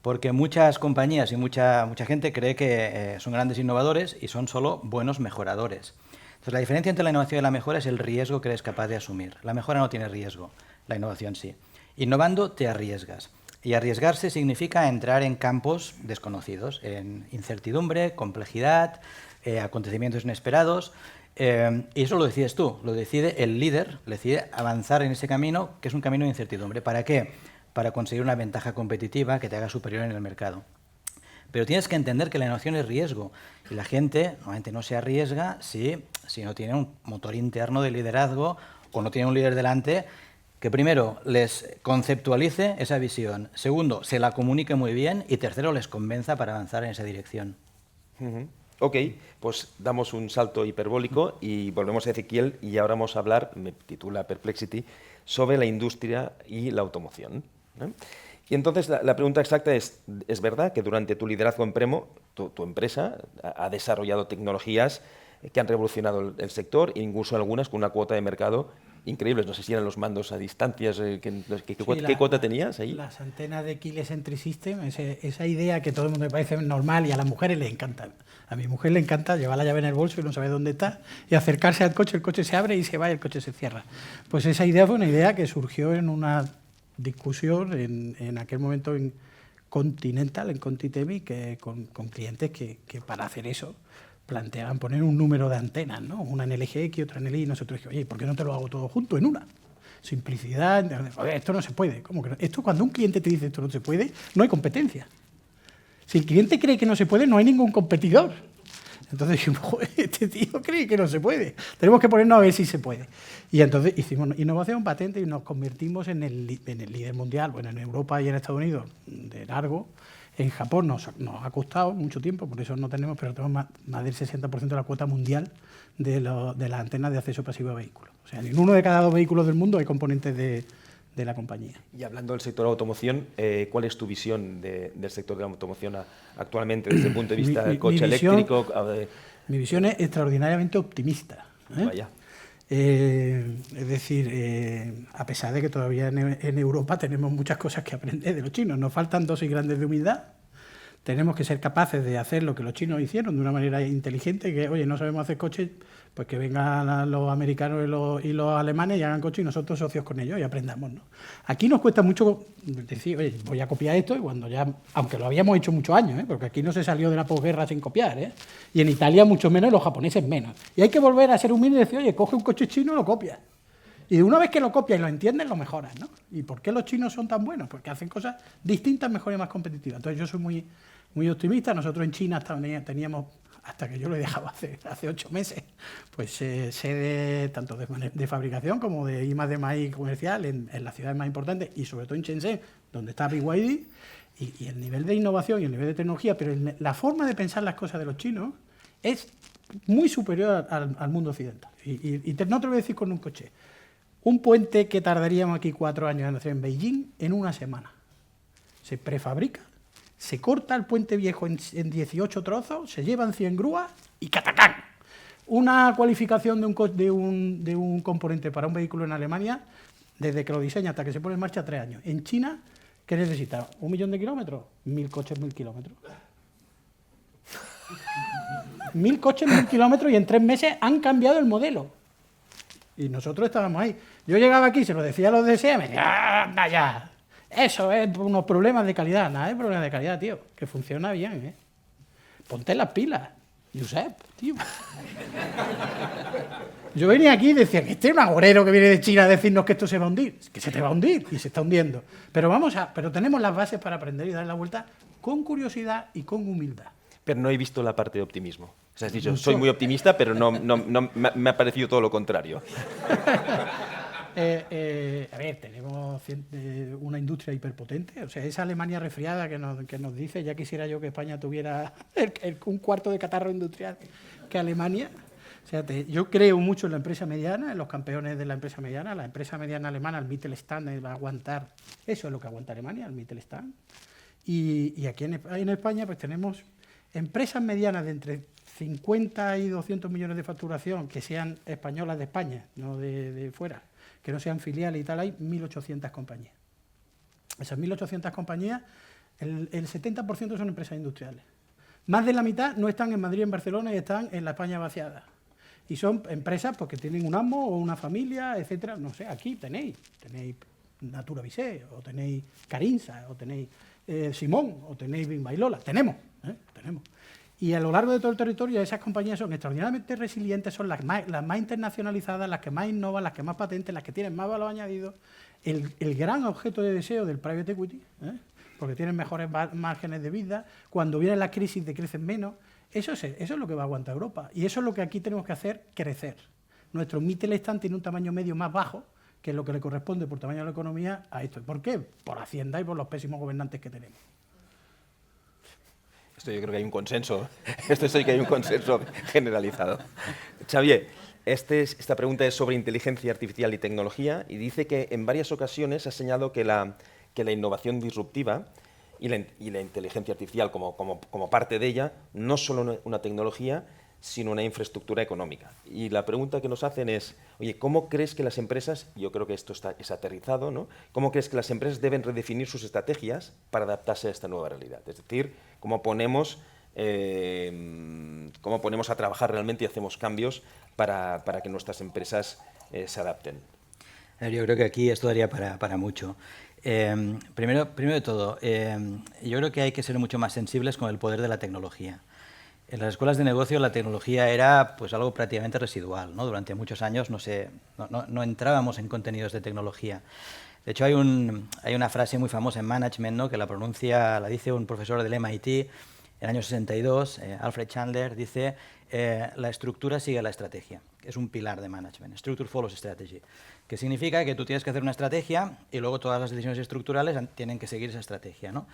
D: Porque muchas compañías y mucha gente cree que son grandes innovadores y son solo buenos mejoradores. Entonces, la diferencia entre la innovación y la mejora es el riesgo que eres capaz de asumir. La mejora no tiene riesgo, la innovación sí. Innovando te arriesgas. Y arriesgarse significa entrar en campos desconocidos, en incertidumbre, complejidad, acontecimientos inesperados. Y eso lo decides tú, lo decide el líder, decide avanzar en ese camino, que es un camino de incertidumbre. ¿Para qué? Para conseguir una ventaja competitiva que te haga superior en el mercado. Pero tienes que entender que la innovación es riesgo y la gente normalmente no se arriesga si no tiene un motor interno de liderazgo o no tiene un líder delante que primero les conceptualice esa visión, segundo, se la comunique muy bien y tercero, les convenza para avanzar en esa dirección.
A: Ok, pues damos un salto hiperbólico y volvemos a Ezequiel y ahora vamos a hablar, me titula Perplexity, sobre la industria y la automoción, ¿no? Y entonces la pregunta exacta es verdad que durante tu liderazgo en Premo, tu empresa ha desarrollado tecnologías que han revolucionado el sector, incluso algunas con una cuota de mercado increíbles? No sé si eran los mandos a distancias, ¿qué cuota tenías ahí?
C: Las antenas de Keyless Entry System, esa idea que todo el mundo le parece normal y a las mujeres les encanta. A mi mujer le encanta llevar la llave en el bolso y no sabe dónde está, y acercarse al coche, el coche se abre y se va y el coche se cierra. Pues esa idea fue una idea que surgió en una discusión en aquel momento en Continental, en Contitemi, con clientes que para hacer eso planteaban poner un número de antenas, ¿no? Una en LGX, otra en LI, y nosotros dijimos, oye, ¿por qué no te lo hago todo junto en una? Simplicidad, oye, esto no se puede. ¿Cómo que no? Esto, cuando un cliente te dice esto no se puede, no hay competencia. Si el cliente cree que no se puede, no hay ningún competidor. Entonces dijimos, joder, este tío cree que no se puede. Tenemos que ponernos a ver si se puede. Y entonces hicimos innovación, patente, y nos convertimos en el líder mundial, bueno, en Europa y en Estados Unidos, de largo. En Japón nos ha costado mucho tiempo, por eso no tenemos, pero tenemos más del 60% de la cuota mundial de las antenas de acceso pasivo a vehículos. O sea, en uno de cada 2 vehículos del mundo hay componentes de la compañía.
A: Y hablando del sector de automoción, ¿cuál es tu visión del sector de la automoción actualmente desde el punto de vista del coche eléctrico?
C: Mi visión es extraordinariamente optimista.
A: Vaya.
C: Es decir, a pesar de que todavía en Europa tenemos muchas cosas que aprender de los chinos, nos faltan dosis grandes de humildad. Tenemos que ser capaces de hacer lo que los chinos hicieron de una manera inteligente, que, oye, no sabemos hacer coches, pues que vengan los americanos y los alemanes y hagan coches y nosotros socios con ellos y aprendamos, ¿no? Aquí nos cuesta mucho decir, oye, voy a copiar esto, y cuando ya, aunque lo habíamos hecho muchos años, porque aquí no se salió de la posguerra sin copiar, y en Italia mucho menos, y los japoneses menos. Y hay que volver a ser humilde y decir, oye, coge un coche chino y lo copias. Y una vez que lo copias y lo entiendes, lo mejoras, ¿no? ¿Y por qué los chinos son tan buenos? Porque hacen cosas distintas, mejores y más competitivas. Entonces yo soy muy optimista. Nosotros en China teníamos, hasta que yo lo he dejado hace 8 meses, pues sede tanto de fabricación como de I+D+I comercial en las ciudades más importantes y sobre todo en Shenzhen, donde está BYD, y el nivel de innovación y el nivel de tecnología, pero la forma de pensar las cosas de los chinos es muy superior al mundo occidental. No te lo voy a decir con un coche. Un puente que tardaríamos aquí 4 años en hacer en Beijing, en una semana. Se prefabrica, se corta el puente viejo en 18 trozos, se llevan 100 grúas y ¡catacán! Una cualificación de un componente para un vehículo en Alemania, desde que lo diseña hasta que se pone en marcha, 3 años. En China, ¿qué necesita? ¿1 millón de kilómetros? 1000 coches, 1000 kilómetros. 1000 coches, 1000 kilómetros, y en 3 meses han cambiado el modelo. Y nosotros estábamos ahí. Yo llegaba aquí, se lo decía a los de SEA, me decían, ¡anda ya! Eso es unos problemas de calidad. Nada de problemas de calidad, tío. Que funciona bien, ¿eh? Ponte las pilas, Josep, tío. Yo venía aquí y decía que este es un agorero que viene de China a decirnos que esto se va a hundir. Que se te va a hundir, y se está hundiendo. Pero pero tenemos las bases para aprender y dar la vuelta con curiosidad y con humildad.
A: Pero no he visto la parte de optimismo. O sea, has dicho, soy muy optimista, pero no me ha parecido todo lo contrario.
C: A ver, tenemos una industria hiperpotente. O sea, esa Alemania resfriada que nos dice, ya quisiera yo que España tuviera un cuarto de catarro industrial que Alemania. O sea, yo creo mucho en la empresa mediana, en los campeones de la empresa mediana. La empresa mediana alemana, el Mittelstand, va a aguantar. Eso es lo que aguanta Alemania, el Mittelstand. Y aquí en España pues tenemos empresas medianas de entre 50 y 200 millones de facturación que sean españolas de España, no de fuera, que no sean filiales y tal, hay 1.800 compañías. esas 1.800 compañías, el 70% son empresas industriales. Más de la mitad no están en Madrid, en Barcelona, y están en la España vaciada. Y son empresas porque tienen un amo o una familia, etcétera. No sé, aquí tenéis Natura Visé, o tenéis Carinsa, o tenéis Simón, o tenéis Bimba-Lola. Tenemos. Y a lo largo de todo el territorio esas compañías son extraordinariamente resilientes, son las más internacionalizadas, las que más innovan, las que más patentes, las que tienen más valor añadido. El gran objeto de deseo del private equity, porque tienen mejores márgenes de vida, cuando viene la crisis decrecen menos. Eso es lo que va a aguantar Europa. Y eso es lo que aquí tenemos que hacer crecer. Nuestro Mittelstand tiene un tamaño medio más bajo, que es lo que le corresponde por tamaño de la economía a esto. ¿Por qué? Por Hacienda y por los pésimos gobernantes que tenemos.
A: Esto yo creo que hay un consenso. Esto sí que hay un consenso generalizado. Xavier, esta pregunta es sobre inteligencia artificial y tecnología y dice que en varias ocasiones ha señalado que la innovación disruptiva y la inteligencia artificial como parte de ella no es solo una tecnología, sino una infraestructura económica. Y la pregunta que nos hacen es, oye, ¿cómo crees que las empresas, yo creo que esto es aterrizado, ¿no? ¿Cómo crees que las empresas deben redefinir sus estrategias para adaptarse a esta nueva realidad? Es decir, ¿cómo ponemos a trabajar realmente y hacemos cambios para que nuestras empresas se adapten?
D: Yo creo que aquí esto daría para mucho. Primero de todo, yo creo que hay que ser mucho más sensibles con el poder de la tecnología. En las escuelas de negocio la tecnología era pues algo prácticamente residual, ¿no? Durante muchos años no entrábamos en contenidos de tecnología. De hecho, hay una frase muy famosa en management, ¿no? Que la dice un profesor del MIT en el año 62, Alfred Chandler, dice la estructura sigue la estrategia. Es un pilar de management, structure follows strategy, que significa que tú tienes que hacer una estrategia y luego todas las decisiones estructurales tienen que seguir esa estrategia, ¿no?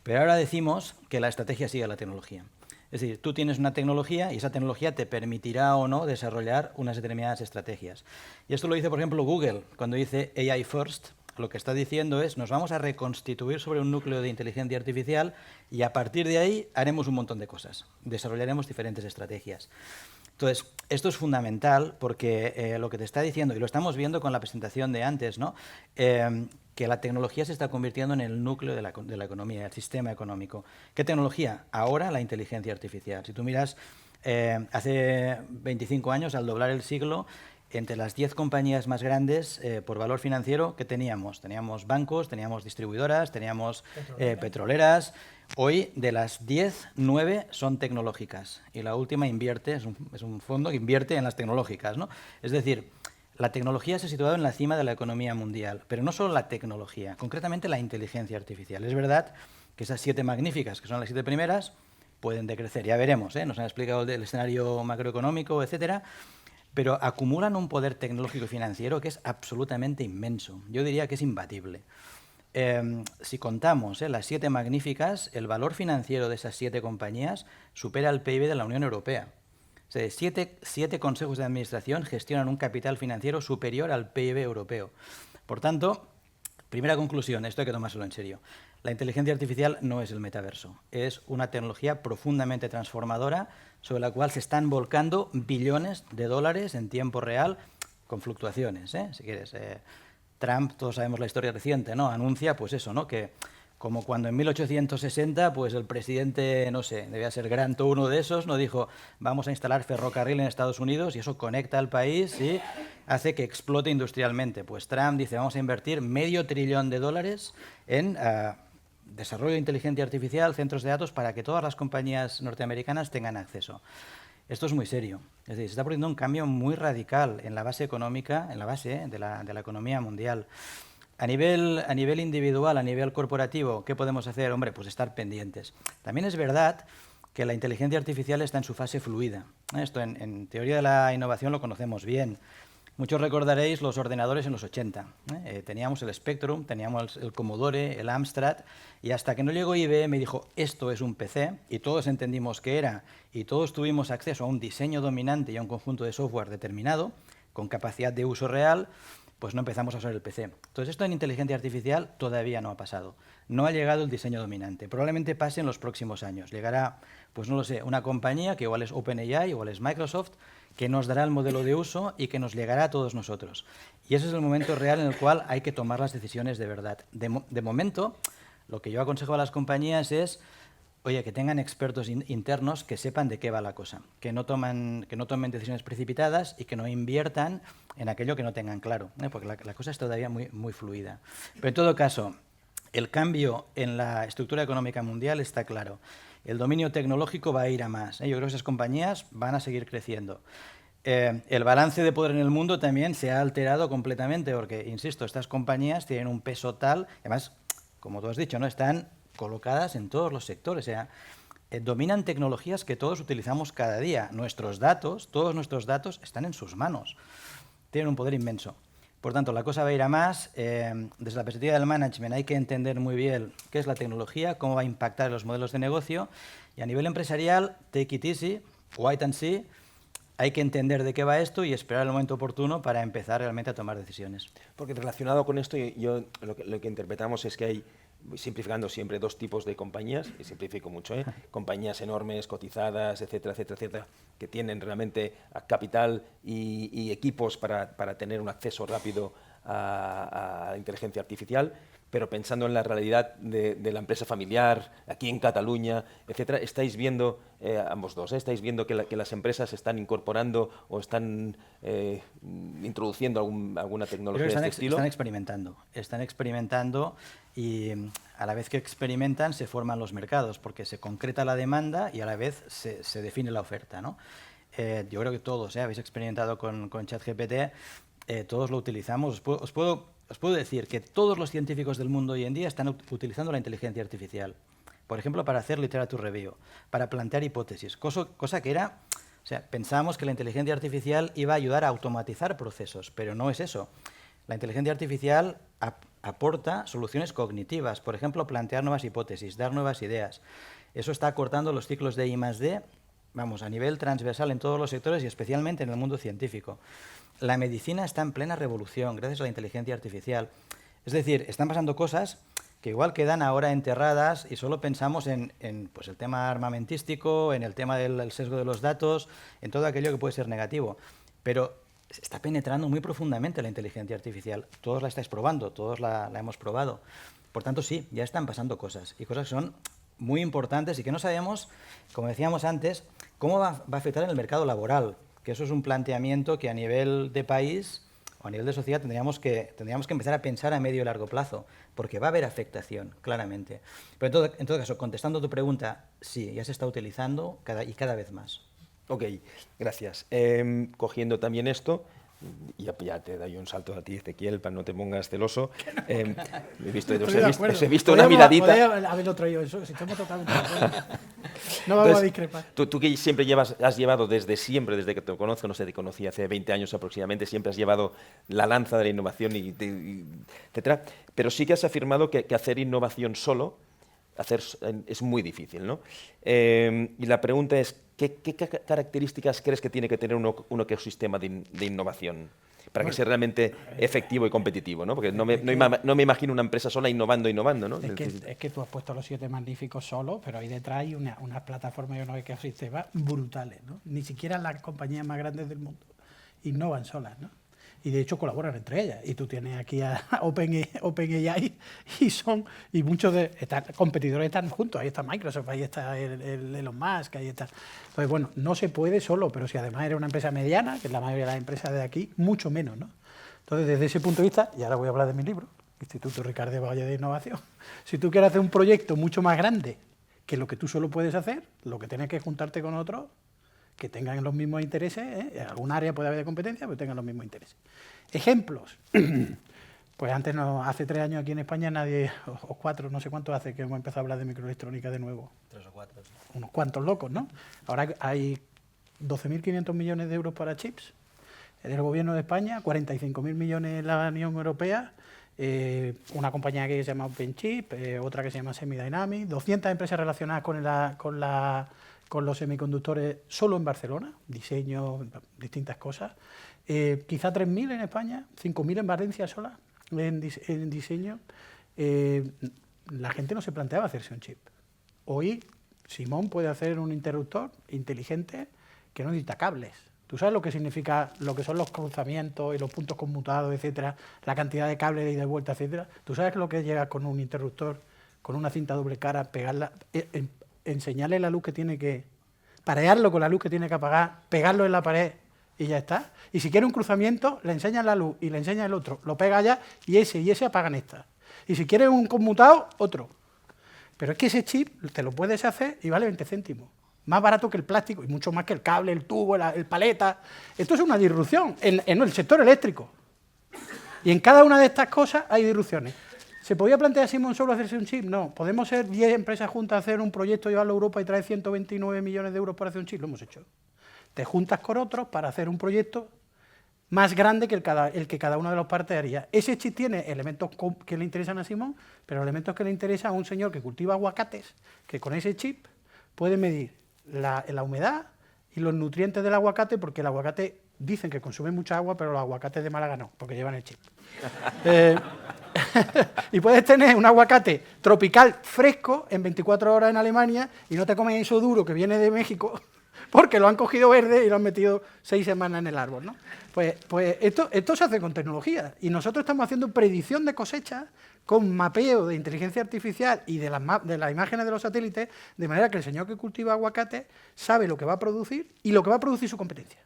D: Pero ahora decimos que la estrategia sigue la tecnología. Es decir, tú tienes una tecnología y esa tecnología te permitirá o no desarrollar unas determinadas estrategias. Y esto lo dice, por ejemplo, Google, cuando dice AI First. Lo que está diciendo es, nos vamos a reconstituir sobre un núcleo de inteligencia artificial y a partir de ahí haremos un montón de cosas, desarrollaremos diferentes estrategias. Entonces, esto es fundamental porque lo que te está diciendo, y lo estamos viendo con la presentación de antes, ¿no? Que la tecnología se está convirtiendo en el núcleo de la economía, el sistema económico. ¿Qué tecnología? Ahora la inteligencia artificial. Si tú miras, hace 25 años, al doblar el siglo, entre las 10 compañías más grandes por valor financiero, ¿qué teníamos? Teníamos bancos, teníamos distribuidoras, teníamos petroleras. Hoy, de las 10, 9 son tecnológicas y la última invierte, es un fondo que invierte en las tecnológicas, ¿no? Es decir, la tecnología se ha situado en la cima de la economía mundial, pero no solo la tecnología, concretamente la inteligencia artificial. Es verdad que esas 7 magníficas, que son las 7 primeras, pueden decrecer. Ya veremos, nos han explicado el escenario macroeconómico, etcétera, pero acumulan un poder tecnológico y financiero que es absolutamente inmenso. Yo diría que es imbatible. Si contamos las 7 magníficas, el valor financiero de esas 7 compañías supera el PIB de la Unión Europea. O sea, 7 consejos de administración gestionan un capital financiero superior al PIB europeo. Por tanto, primera conclusión, esto hay que tomárselo en serio. La inteligencia artificial no es el metaverso, es una tecnología profundamente transformadora sobre la cual se están volcando billones de dólares en tiempo real con fluctuaciones, si quieres. Trump, todos sabemos la historia reciente, ¿no? Anuncia, pues eso, ¿no? Que como cuando en 1860, pues el presidente, no sé, debía ser Grant o uno de esos, no dijo, vamos a instalar ferrocarril en Estados Unidos y eso conecta al país y hace que explote industrialmente. Pues Trump dice, vamos a invertir $500 billion en desarrollo de inteligencia artificial, centros de datos, para que todas las compañías norteamericanas tengan acceso. Esto es muy serio. Es decir, se está produciendo un cambio muy radical en la base económica, en la base de la economía mundial. A nivel individual, a nivel corporativo, ¿qué podemos hacer? Hombre, pues estar pendientes. También es verdad que la inteligencia artificial está en su fase fluida. Esto en teoría de la innovación lo conocemos bien. Muchos recordaréis los ordenadores en los 80. Teníamos el Spectrum, teníamos el Commodore, el Amstrad, y hasta que no llegó IBM y dijo, esto es un PC, y todos entendimos qué era, y todos tuvimos acceso a un diseño dominante y a un conjunto de software determinado, con capacidad de uso real, pues no empezamos a usar el PC. Entonces, esto en inteligencia artificial todavía no ha pasado. No ha llegado el diseño dominante. Probablemente pase en los próximos años. Llegará, pues no lo sé, una compañía que igual es OpenAI, igual es Microsoft, que nos dará el modelo de uso y que nos llegará a todos nosotros. Y ese es el momento real en el cual hay que tomar las decisiones de verdad. De momento, lo que yo aconsejo a las compañías es, oye, que tengan expertos internos que sepan de qué va la cosa, que no tomen decisiones precipitadas y que no inviertan en aquello que no tengan claro, porque la cosa es todavía muy fluida. Pero en todo caso, el cambio en la estructura económica mundial está claro. El dominio tecnológico va a ir a más. Yo creo que esas compañías van a seguir creciendo. El balance de poder en el mundo también se ha alterado completamente porque, insisto, estas compañías tienen un peso tal, además, como tú has dicho, ¿no? Están colocadas en todos los sectores, o sea, dominan tecnologías que todos utilizamos cada día. Todos nuestros datos están en sus manos. Tienen un poder inmenso. Por tanto, la cosa va a ir a más. Desde la perspectiva del management hay que entender muy bien qué es la tecnología, cómo va a impactar en los modelos de negocio. Y a nivel empresarial, take it easy, wait and see. Hay que entender de qué va esto y esperar el momento oportuno para empezar realmente a tomar decisiones.
A: Porque relacionado con esto, yo lo que interpretamos es que hay, simplificando siempre, dos tipos de compañías, y simplifico mucho, compañías enormes, cotizadas, etcétera, etcétera, etcétera, que tienen realmente capital y equipos para tener un acceso rápido a la inteligencia artificial, pero pensando en la realidad de la empresa familiar, aquí en Cataluña, etcétera, estáis viendo, ambos dos, estáis viendo que las empresas están incorporando o están introduciendo alguna tecnología de este estilo.
D: Están experimentando y a la vez que experimentan se forman los mercados, porque se concreta la demanda y a la vez se define la oferta, ¿no? Yo creo que todos habéis experimentado con ChatGPT, todos lo utilizamos. Os puedo decir que todos los científicos del mundo hoy en día están utilizando la inteligencia artificial. Por ejemplo, para hacer literature review, para plantear hipótesis, cosa que era... O sea, pensábamos que la inteligencia artificial iba a ayudar a automatizar procesos, pero no es eso. La inteligencia artificial aporta soluciones cognitivas, por ejemplo, plantear nuevas hipótesis, dar nuevas ideas. Eso está acortando los ciclos de I+D, vamos, a nivel transversal en todos los sectores y especialmente en el mundo científico. La medicina está en plena revolución gracias a la inteligencia artificial. Es decir, están pasando cosas que igual quedan ahora enterradas y solo pensamos en pues el tema armamentístico, en el tema del sesgo de los datos, en todo aquello que puede ser negativo. Pero se está penetrando muy profundamente la inteligencia artificial. Todos la estáis probando, todos la hemos probado. Por tanto, sí, ya están pasando cosas, y cosas que son muy importantes y que no sabemos, como decíamos antes, cómo va a afectar en el mercado laboral, que eso es un planteamiento que a nivel de país o a nivel de sociedad tendríamos que empezar a pensar a medio y largo plazo, porque va a haber afectación, claramente. Pero en todo caso, contestando tu pregunta, sí, ya se está utilizando cada vez más.
A: Ok, gracias. Cogiendo también esto, ya te doy un salto a ti, Ezequiel, para no te pongas celoso. He visto una miradita.
C: Podría haberlo traído eso, si estamos totalmente de acuerdo. No vamos a discrepar.
A: Tú que siempre has llevado desde siempre, desde que te conozco, no sé, te conocí hace 20 años aproximadamente, siempre has llevado la lanza de la innovación, etcétera. Pero sí que has afirmado que hacer innovación solo es muy difícil, ¿no? Y la pregunta es, ¿qué características crees que tiene que tener un ecosistema de innovación para que sea realmente efectivo y competitivo, ¿no? Porque no me imagino una empresa sola innovando, ¿no?
C: Es que tú has puesto los 7 magníficos solos, pero ahí detrás hay unas plataformas y unos ecosistemas brutales, ¿no? Ni siquiera las compañías más grandes del mundo innovan solas, ¿no? Y de hecho colaboran entre ellas. Y tú tienes aquí a OpenAI y muchos de competidores están juntos. Ahí está Microsoft, ahí está el Elon Musk, ahí está. Entonces, bueno, no se puede solo, pero si además eres una empresa mediana, que es la mayoría de las empresas de aquí, mucho menos, ¿no? Entonces, desde ese punto de vista, y ahora voy a hablar de mi libro, Instituto Ricardo Valle de Innovación, si tú quieres hacer un proyecto mucho más grande que lo que tú solo puedes hacer, lo que tienes que es juntarte con otros que tengan los mismos intereses, en algún área puede haber de competencia, pero tengan los mismos intereses. Ejemplos. Pues antes, hace 3 años aquí en España nadie, o 4, no sé cuánto hace que hemos empezado a hablar de microelectrónica de nuevo.
D: 3 o 4.
C: Unos cuantos locos, ¿no? Ahora hay 12.500 millones de euros para chips del gobierno de España, 45.000 millones en la Unión Europea, una compañía que se llama OpenChip, otra que se llama Semidynamics, 200 empresas relacionadas con con los semiconductores solo en Barcelona, diseño, distintas cosas. Quizá 3.000 en España, 5.000 en Valencia sola, en diseño. La gente no se planteaba hacerse un chip. Hoy Simón puede hacer un interruptor inteligente que no necesita cables. ¿Tú sabes lo que significa, lo que son los cruzamientos y los puntos conmutados, etcétera, la cantidad de cables de ida y vuelta, etcétera? ¿Tú sabes lo que llega con un interruptor, con una cinta doble cara, pegarla, enseñarle la luz que tiene que, parearlo con la luz que tiene que apagar, pegarlo en la pared y ya está? Y si quiere un cruzamiento, le enseñas la luz y le enseñas el otro, lo pega allá y ese apagan esta. Y si quieres un conmutado, otro. Pero es que ese chip te lo puedes hacer y vale 20 céntimos. Más barato que el plástico y mucho más que el cable, el tubo, el paleta. Esto es una disrupción en el sector eléctrico. Y en cada una de estas cosas hay disrupciones. ¿Se podía plantear Simón solo hacerse un chip? No. ¿Podemos ser 10 empresas juntas a hacer un proyecto, llevarlo a Europa y traer 129 millones de euros para hacer un chip? Lo hemos hecho. Te juntas con otros para hacer un proyecto más grande que el que cada una de las partes haría. Ese chip tiene elementos que le interesan a Simón, pero elementos que le interesan a un señor que cultiva aguacates, que con ese chip puede medir la humedad y los nutrientes del aguacate, porque el aguacate dicen que consume mucha agua, pero los aguacates de Málaga no, porque llevan el chip. Y puedes tener un aguacate tropical fresco en 24 horas en Alemania y no te comes eso duro que viene de México, porque lo han cogido verde y lo han metido 6 semanas en el árbol, ¿no? Pues esto se hace con tecnología y nosotros estamos haciendo predicción de cosecha con mapeo de inteligencia artificial y de las imágenes de los satélites, de manera que el señor que cultiva aguacate sabe lo que va a producir y lo que va a producir su competencia.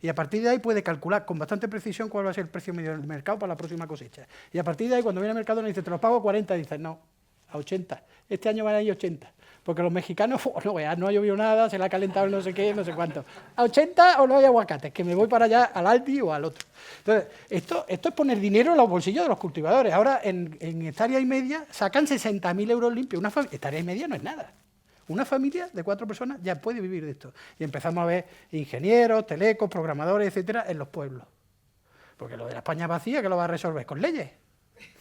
C: Y a partir de ahí puede calcular con bastante precisión cuál va a ser el precio medio del mercado para la próxima cosecha. Y a partir de ahí, cuando viene al mercado, nos dice, te los pago a 40, y dices, no, a 80. Este año van a ir 80. Porque los mexicanos, no ha llovido nada, se le ha calentado el no sé qué, no sé cuánto. ¿A 80 o no hay aguacates? Que me voy para allá, al Aldi o al otro. Entonces, esto es poner dinero en los bolsillos de los cultivadores. Ahora, en hectárea y media, sacan 60.000 euros limpios. Hectárea y media no es nada. Una familia de 4 personas ya puede vivir de esto. Y empezamos a ver ingenieros, telecos, programadores, etcétera, en los pueblos. Porque lo de la España vacía, ¿qué lo va a resolver? ¿Con leyes?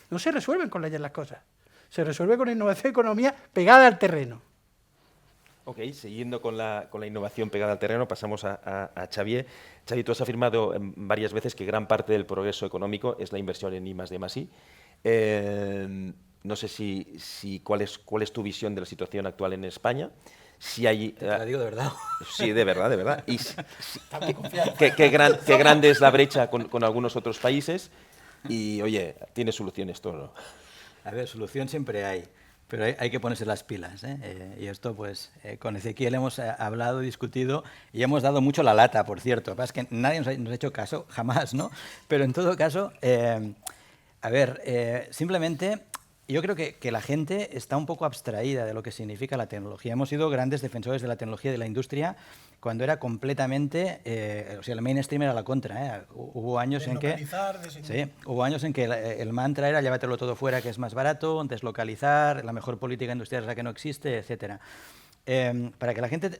C: No se resuelven con leyes las cosas. Se resuelve con innovación y economía pegada al terreno.
A: Ok, siguiendo con la innovación pegada al terreno, pasamos a Xavier. Xavier, tú has afirmado varias veces que gran parte del progreso económico es la inversión en I+D+I. No sé cuál es tu visión de la situación actual en España. Si hay,
D: te la digo de verdad.
A: Sí, de verdad, de verdad. Y qué grande es la brecha con algunos otros países. Y, oye, ¿tiene solución esto o no?
D: A ver, solución siempre hay, pero hay que ponerse las pilas, ¿eh? Y esto, pues, con Ezequiel hemos hablado, discutido y hemos dado mucho la lata, por cierto. Lo que pasa es que nadie nos ha hecho caso, jamás, ¿no? Pero en todo caso, a ver, simplemente yo creo que la gente está un poco abstraída de lo que significa la tecnología. Hemos sido grandes defensores de la tecnología y de la industria cuando era completamente, o sea, el mainstream era la contra, ¿eh? Hubo años en que el mantra era llévatelo todo fuera que es más barato, deslocalizar, la mejor política industrial es la que no existe, etcétera. Para que la gente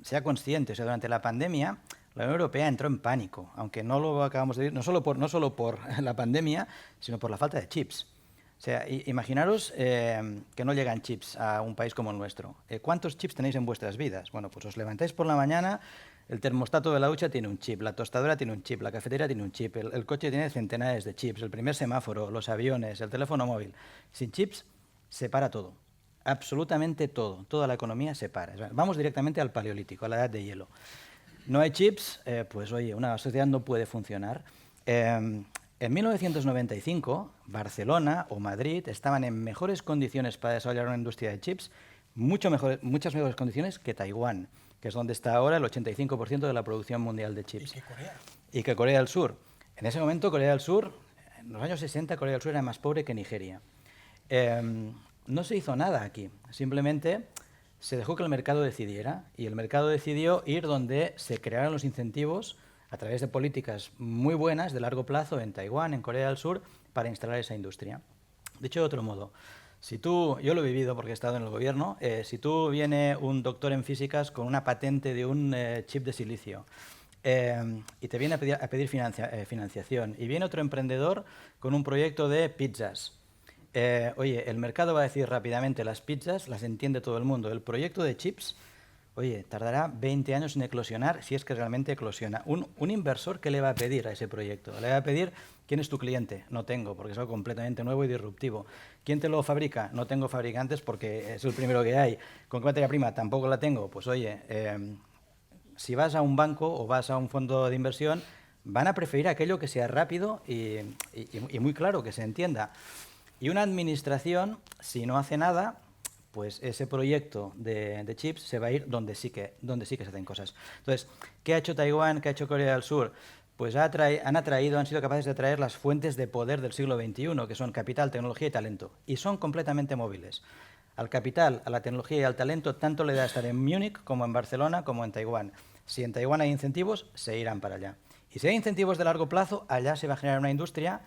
D: sea consciente, o sea, durante la pandemia la Unión Europea entró en pánico, aunque no lo acabamos de decir, no solo por la pandemia, sino por la falta de chips. O sea, imaginaros que no llegan chips a un país como el nuestro. ¿Cuántos chips tenéis en vuestras vidas? Bueno, pues os levantáis por la mañana, el termostato de la ducha tiene un chip, la tostadora tiene un chip, la cafetera tiene un chip, el coche tiene centenares de chips, el primer semáforo, los aviones, el teléfono móvil. Sin chips se para todo, absolutamente todo, toda la economía se para. Vamos directamente al paleolítico, a la edad de hielo. No hay chips, pues oye, una sociedad no puede funcionar. En 1995, Barcelona o Madrid estaban en mejores condiciones para desarrollar una industria de chips, muchas mejores condiciones que Taiwán, que es donde está ahora el 85% de la producción mundial de chips. Y que Corea del Sur. En ese momento, Corea del Sur, en los años 60, Corea del Sur era más pobre que Nigeria. No se hizo nada aquí, simplemente se dejó que el mercado decidiera, y el mercado decidió ir donde se crearon los incentivos a través de políticas muy buenas de largo plazo en Taiwán, en Corea del Sur, para instalar esa industria. Dicho de otro modo, yo lo he vivido porque he estado en el gobierno, si tú viene un doctor en físicas con una patente de un chip de silicio y te viene a pedir financiación, y viene otro emprendedor con un proyecto de pizzas, oye, el mercado va a decir rápidamente las pizzas, las entiende todo el mundo. El proyecto de chips, oye, tardará 20 años en eclosionar si es que realmente eclosiona. Un inversor, ¿qué le va a pedir a ese proyecto? Le va a pedir, ¿quién es tu cliente? No tengo, porque es algo completamente nuevo y disruptivo. ¿Quién te lo fabrica? No tengo fabricantes porque es el primero que hay. ¿Con qué materia prima? Tampoco la tengo. Pues oye, si vas a un banco o vas a un fondo de inversión, van a preferir aquello que sea rápido y muy claro, que se entienda. Y una administración, si no hace nada, pues ese proyecto de chips se va a ir donde sí que se hacen cosas. Entonces, ¿qué ha hecho Taiwán? ¿Qué ha hecho Corea del Sur? Pues han sido capaces de atraer las fuentes de poder del siglo XXI, que son capital, tecnología y talento. Y son completamente móviles. Al capital, a la tecnología y al talento, tanto le da estar en Múnich como en Barcelona como en Taiwán. Si en Taiwán hay incentivos, se irán para allá. Y si hay incentivos de largo plazo, allá se va a generar una industria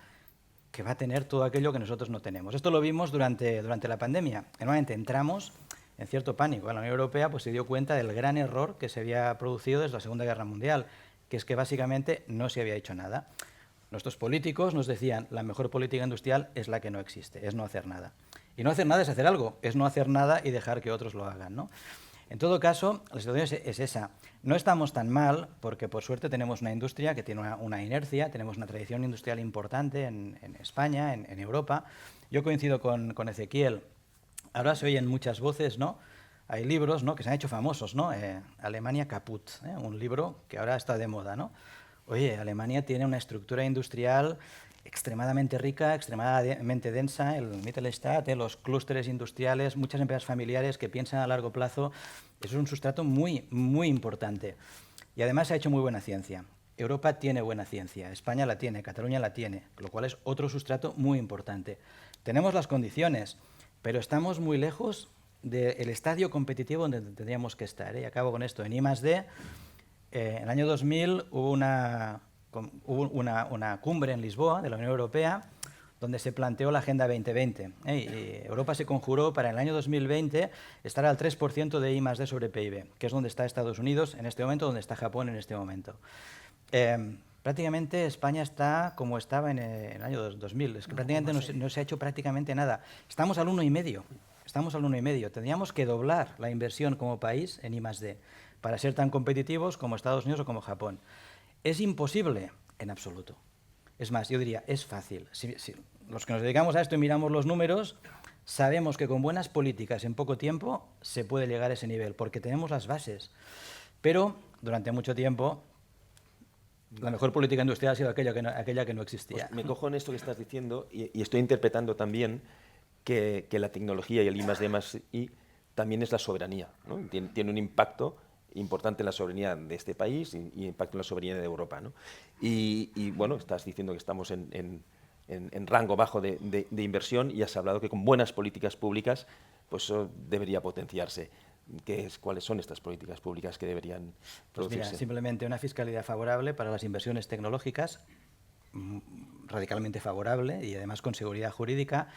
D: que va a tener todo aquello que nosotros no tenemos. Esto lo vimos durante la pandemia. Normalmente entramos en cierto pánico. La Unión Europea pues, se dio cuenta del gran error que se había producido desde la Segunda Guerra Mundial, que es que básicamente no se había hecho nada. Nuestros políticos nos decían, la mejor política industrial es la que no existe, es no hacer nada. Y no hacer nada es hacer algo, es no hacer nada y dejar que otros lo hagan, ¿no? En todo caso, la situación es esa. No estamos tan mal porque, por suerte, tenemos una industria que tiene una inercia, tenemos una tradición industrial importante en España, en Europa. Yo coincido con Ezequiel. Ahora se oyen muchas voces, ¿no? Hay libros, ¿no?, que se han hecho famosos, ¿no? Alemania Kaput, un libro que ahora está de moda, ¿no? Oye, Alemania tiene una estructura industrial extremadamente rica, extremadamente densa, el Mittelstand, los clústeres industriales, muchas empresas familiares que piensan a largo plazo. Eso es un sustrato muy, muy importante. Y además se ha hecho muy buena ciencia. Europa tiene buena ciencia, España la tiene, Cataluña la tiene, lo cual es otro sustrato muy importante. Tenemos las condiciones, pero estamos muy lejos del estadio competitivo donde tendríamos que estar. Y acabo con esto. En I+D, en el año 2000 hubo una cumbre en Lisboa de la Unión Europea donde se planteó la Agenda 2020. Y Europa se conjuró para el año 2020 estar al 3% de I+D sobre PIB, que es donde está Estados Unidos en este momento, donde está Japón en este momento. Prácticamente España está como estaba en el año 2000. Es que prácticamente no se ha hecho prácticamente nada. Estamos al 1,5. Estamos al 1,5. Tendríamos que doblar la inversión como país en I+D para ser tan competitivos como Estados Unidos o como Japón. ¿Es imposible? En absoluto. Es más, yo diría, es fácil. Si los que nos dedicamos a esto y miramos los números, sabemos que con buenas políticas en poco tiempo se puede llegar a ese nivel, porque tenemos las bases. Pero durante mucho tiempo la mejor política industrial ha sido aquella que no existía.
A: Pues me cojo en esto que estás diciendo y estoy interpretando también que la tecnología y el I+D+I también es la soberanía, ¿no? Tiene un impacto importante en la soberanía de este país y impacto en la soberanía de Europa, ¿no? Y bueno, estás diciendo que estamos en rango bajo de inversión y has hablado que con buenas políticas públicas pues eso debería potenciarse. ¿Cuáles son estas políticas públicas que deberían producirse?
D: Pues mira, simplemente una fiscalidad favorable para las inversiones tecnológicas, radicalmente favorable y además con seguridad jurídica.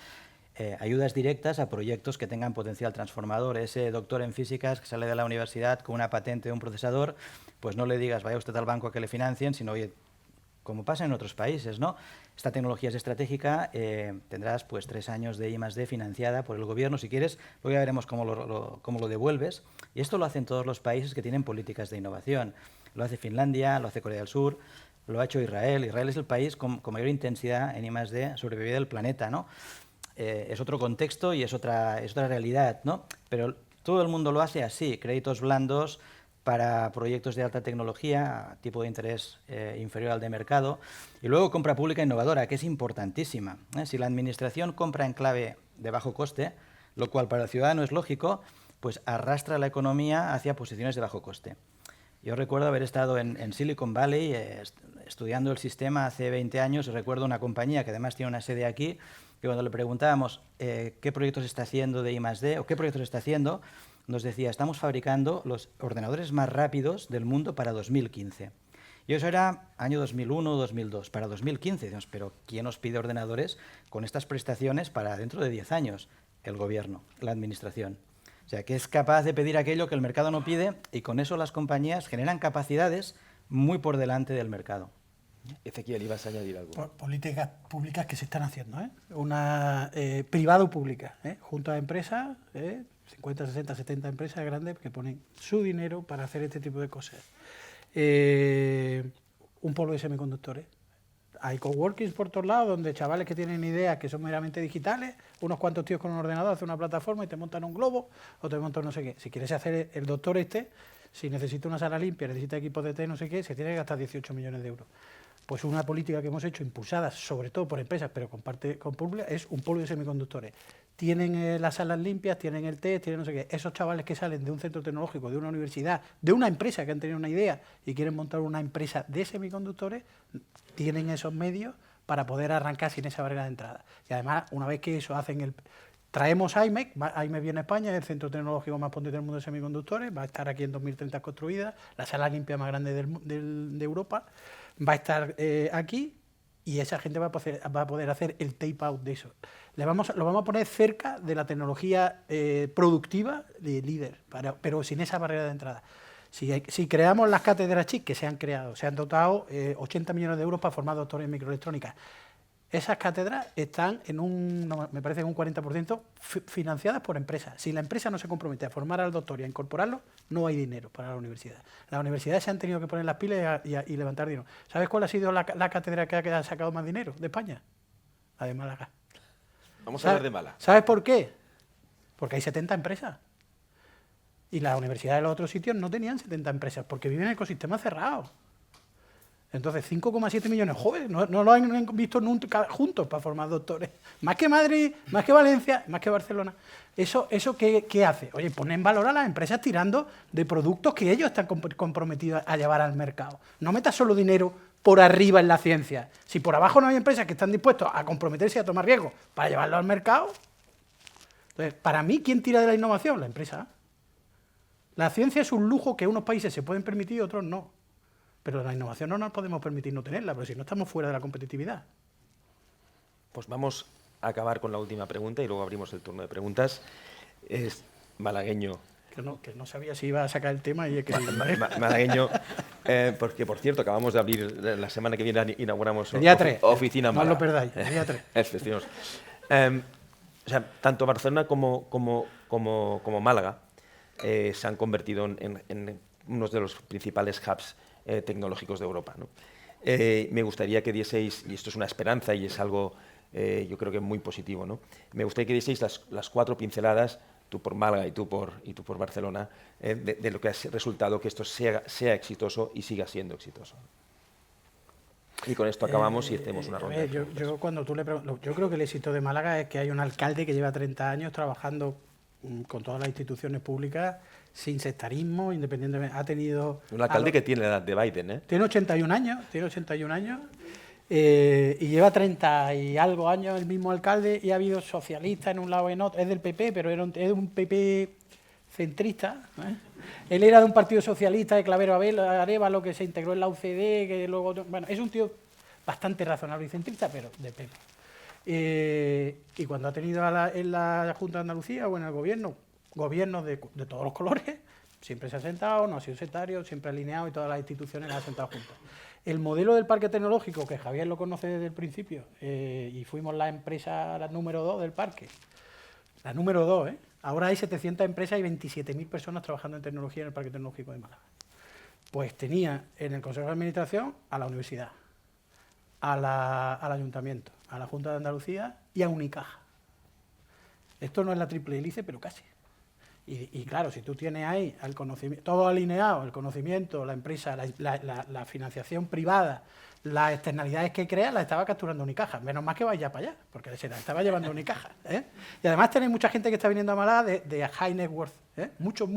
D: Ayudas directas a proyectos que tengan potencial transformador. Ese doctor en físicas que sale de la universidad con una patente de un procesador, pues no le digas vaya usted al banco a que le financien, sino oye, como pasa en otros países, ¿no? Esta tecnología es estratégica, tendrás pues 3 años de I+D financiada por el gobierno, si quieres, luego ya veremos cómo lo devuelves. Y esto lo hacen todos los países que tienen políticas de innovación. Lo hace Finlandia, lo hace Corea del Sur, lo ha hecho Israel. Israel es el país con mayor intensidad en I+D sobre PIB del planeta, ¿no? Es otro contexto y es otra realidad, ¿no? Pero todo el mundo lo hace así, créditos blandos para proyectos de alta tecnología, tipo de interés inferior al de mercado, y luego compra pública innovadora, que es importantísima. Si la administración compra en clave de bajo coste, lo cual para el ciudadano es lógico, pues arrastra la economía hacia posiciones de bajo coste. Yo recuerdo haber estado en Silicon Valley estudiando el sistema hace 20 años, y recuerdo una compañía que además tiene una sede aquí, que cuando le preguntábamos qué proyectos está haciendo de I+D o qué proyectos está haciendo, nos decía, estamos fabricando los ordenadores más rápidos del mundo para 2015. Y eso era año 2001 o 2002. Para 2015, decimos, pero ¿quién nos pide ordenadores con estas prestaciones para dentro de 10 años? El gobierno, la administración. O sea, que es capaz de pedir aquello que el mercado no pide y con eso las compañías generan capacidades muy por delante del mercado.
A: Ezequiel, ibas a añadir algo.
C: Políticas públicas que se están haciendo, ¿eh? Una privado-pública, junto a empresas, 50, 60, 70 empresas grandes que ponen su dinero para hacer este tipo de cosas. Un polo de semiconductores. Hay coworkings por todos lados donde chavales que tienen ideas que son meramente digitales, unos cuantos tíos con un ordenador hacen una plataforma y te montan un globo o te montan no sé qué. Si quieres hacer el doctor si necesita una sala limpia, necesita equipos de té, no sé qué, se tiene que gastar 18 millones de euros. Pues una política que hemos hecho, impulsada sobre todo por empresas, pero con pública, es un polo de semiconductores. Tienen las salas limpias, tienen el té, tienen no sé qué. Esos chavales que salen de un centro tecnológico, de una universidad, de una empresa que han tenido una idea y quieren montar una empresa de semiconductores, tienen esos medios para poder arrancar sin esa barrera de entrada. Y además, una vez que eso hacen traemos IMEC viene a España, es el centro tecnológico más potente del mundo de semiconductores, va a estar aquí en 2030 construida, la sala limpia más grande de Europa, va a estar aquí y esa gente va a poder hacer el tape-out de eso. Lo vamos a poner cerca de la tecnología productiva de líder, pero sin esa barrera de entrada. Si creamos las cátedras CHIC que se han creado, se han dotado 80 millones de euros para formar doctores en microelectrónica. Esas cátedras están me parece en un 40% financiadas por empresas. Si la empresa no se compromete a formar al doctor y a incorporarlo, no hay dinero para la universidad. Las universidades se han tenido que poner las pilas y levantar dinero. ¿Sabes cuál ha sido la cátedra que ha sacado más dinero de España? La de Málaga.
A: Vamos a hablar de Málaga.
C: ¿Sabes por qué? Porque hay 70 empresas. Y las universidades de los otros sitios no tenían 70 empresas, porque viven en ecosistemas cerrados. Entonces, 5,7 millones jóvenes no lo han visto nunca juntos para formar doctores. Más que Madrid, más que Valencia, más que Barcelona. ¿Eso qué hace? Oye, pone en valor a las empresas tirando de productos que ellos están comprometidos a llevar al mercado. No metas solo dinero por arriba en la ciencia. Si por abajo no hay empresas que están dispuestas a comprometerse y a tomar riesgos para llevarlo al mercado. Entonces, para mí, ¿quién tira de la innovación? La empresa. La ciencia es un lujo que unos países se pueden permitir y otros no. Pero la innovación no nos podemos permitir no tenerla, porque si no estamos fuera de la competitividad.
A: Pues vamos a acabar con la última pregunta y luego abrimos el turno de preguntas. Es malagueño.
C: Que no sabía si iba a sacar el tema y he querido.
A: Malagueño, porque por cierto, acabamos de abrir, la semana que viene inauguramos
C: el día 3,
A: oficina
C: no
A: Málaga.
C: os lo perdáis, el día 3.
A: O sea, tanto Barcelona como Málaga se han convertido en unos de los principales hubs tecnológicos de Europa, ¿no? Me gustaría que dieseis, y esto es una esperanza y es algo yo creo que muy positivo, ¿no? Me gustaría que dieseis las 4 pinceladas, tú por Málaga y tú por Barcelona, de lo que ha resultado que esto sea exitoso y siga siendo exitoso. Y con esto acabamos y hacemos una ronda.
C: Yo cuando tú le preguntas, yo creo que el éxito de Málaga es que hay un alcalde que lleva 30 años trabajando con todas las instituciones públicas sin sectarismo, independientemente. Ha tenido
A: un alcalde que tiene la edad de Biden, ¿eh?
C: Tiene 81 años. Y lleva 30 y algo años el mismo alcalde y ha habido socialistas en un lado y en otro. Es del PP, pero es de un PP centrista. Él era de un partido socialista de Clavero Arévalo que se integró en la UCD, que luego... Bueno, es un tío bastante razonable y centrista, pero de PP. Y cuando ha tenido en la Junta de Andalucía o en el gobiernos de todos los colores, siempre se ha sentado, no ha sido sectario, siempre ha alineado y todas las instituciones las ha sentado juntas. El modelo del parque tecnológico, que Javier lo conoce desde el principio, y fuimos la empresa la número 2 del parque, la número 2, ahora hay 700 empresas y 27.000 personas trabajando en tecnología en el Parque Tecnológico de Málaga. Pues tenía en el Consejo de Administración a la universidad, al Ayuntamiento, a la Junta de Andalucía y a Unicaja. Esto no es la triple hélice, pero casi. Y claro, si tú tienes ahí el conocimiento, todo alineado, el conocimiento, la empresa, la financiación privada, las externalidades que crea, las estaba capturando Unicaja. Menos mal que vaya para allá, porque se las estaba llevando Unicaja. Y además tenéis mucha gente que está viniendo a Málaga de high net worth. Muchos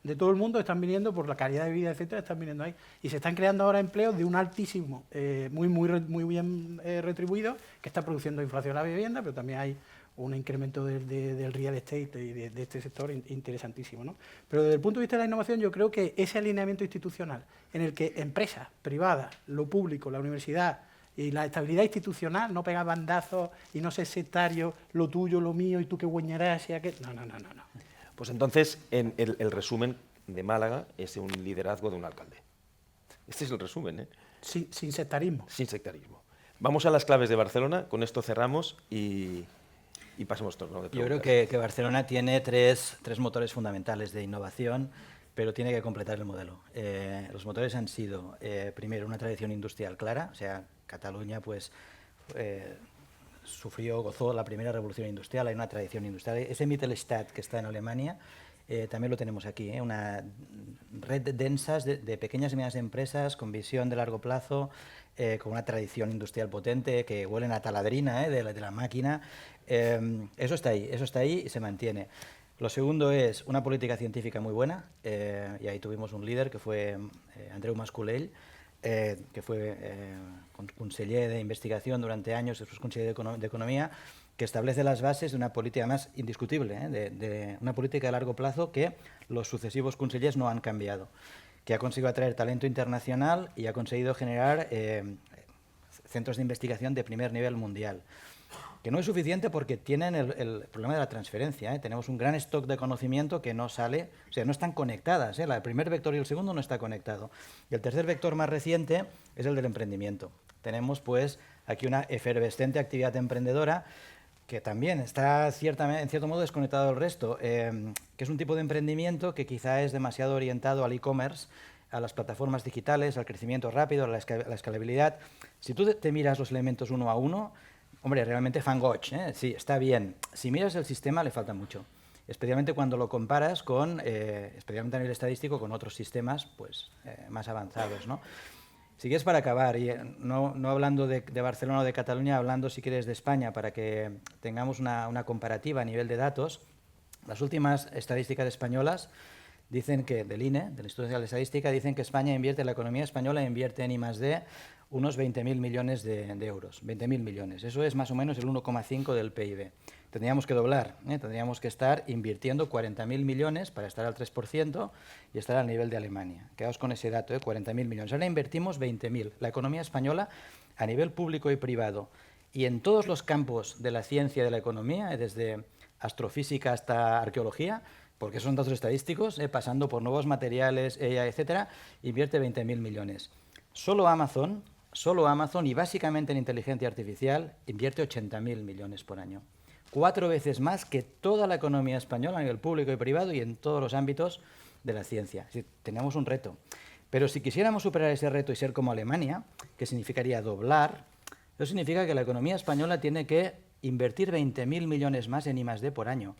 C: de todo el mundo están viniendo por la calidad de vida, etcétera, están viniendo ahí. Y se están creando ahora empleos de un altísimo, muy bien retribuido, que está produciendo inflación a la vivienda, pero también hay un incremento del real estate y de este sector interesantísimo, ¿no? Pero desde el punto de vista de la innovación, yo creo que ese alineamiento institucional en el que empresas privadas, lo público, la universidad y la estabilidad institucional, no pegar bandazos y no ser sectario, lo tuyo, lo mío y tú qué guañarás y aquel... No.
A: Pues entonces, el resumen de Málaga es un liderazgo de un alcalde. Este es el resumen, ¿eh?
C: Sin sectarismo.
A: Sin sectarismo. Vamos a las claves de Barcelona, con esto cerramos y pasemos turno de preguntas.
D: Yo creo que Barcelona tiene tres motores fundamentales de innovación, pero tiene que completar el modelo. Los motores han sido, primero, una tradición industrial clara, o sea, Cataluña pues gozó la primera revolución industrial, hay una tradición industrial. Ese Mittelstand que está en Alemania, también lo tenemos aquí, una red de densas de pequeñas y medianas empresas con visión de largo plazo, con una tradición industrial potente, que huelen a taladrina de la máquina. Eso está ahí y se mantiene. Lo segundo es una política científica muy buena, y ahí tuvimos un líder que fue Andreu Mas-Colell, que fue conseller de investigación durante años, después conseller de Economía, que establece las bases de una política más indiscutible, de una política de largo plazo que los sucesivos consellers no han cambiado, que ha conseguido atraer talento internacional y ha conseguido generar centros de investigación de primer nivel mundial. Que no es suficiente porque tienen el problema de la transferencia. Tenemos un gran stock de conocimiento que no sale, o sea, no están conectadas. El primer vector y el segundo no está conectado. Y el tercer vector más reciente es el del emprendimiento. Tenemos pues aquí una efervescente actividad emprendedora que también está en cierto modo desconectado del resto, que es un tipo de emprendimiento que quizá es demasiado orientado al e-commerce, a las plataformas digitales, al crecimiento rápido, a la escalabilidad. Si tú te miras los elementos uno a uno, hombre, realmente fangoch, sí, está bien. Si miras el sistema, le falta mucho, especialmente cuando lo comparas con, especialmente a nivel estadístico, con otros sistemas pues, más avanzados, ¿no? Si quieres, para acabar, y no hablando de Barcelona o de Cataluña, hablando, si quieres, de España, para que tengamos una comparativa a nivel de datos, las últimas estadísticas españolas dicen que, del INE, del Instituto Nacional de Estadística, dicen que la economía española invierte en I+D unos 20.000 millones de euros. 20.000 millones. Eso es más o menos el 1,5 del PIB. Tendríamos que doblar, tendríamos que estar invirtiendo 40.000 millones para estar al 3% y estar al nivel de Alemania. Quedaos con ese dato, 40.000 millones. Ahora invertimos 20.000. La economía española, a nivel público y privado, y en todos los campos de la ciencia y de la economía, desde astrofísica hasta arqueología, porque son datos estadísticos, pasando por nuevos materiales, etcétera, invierte 20.000 millones. Solo Amazon, y básicamente en inteligencia artificial, invierte 80.000 millones por año. 4 veces más que toda la economía española a nivel público y privado y en todos los ámbitos de la ciencia. Es decir, tenemos un reto. Pero si quisiéramos superar ese reto y ser como Alemania, que significaría doblar, eso significa que la economía española tiene que invertir 20.000 millones más en I+D por año.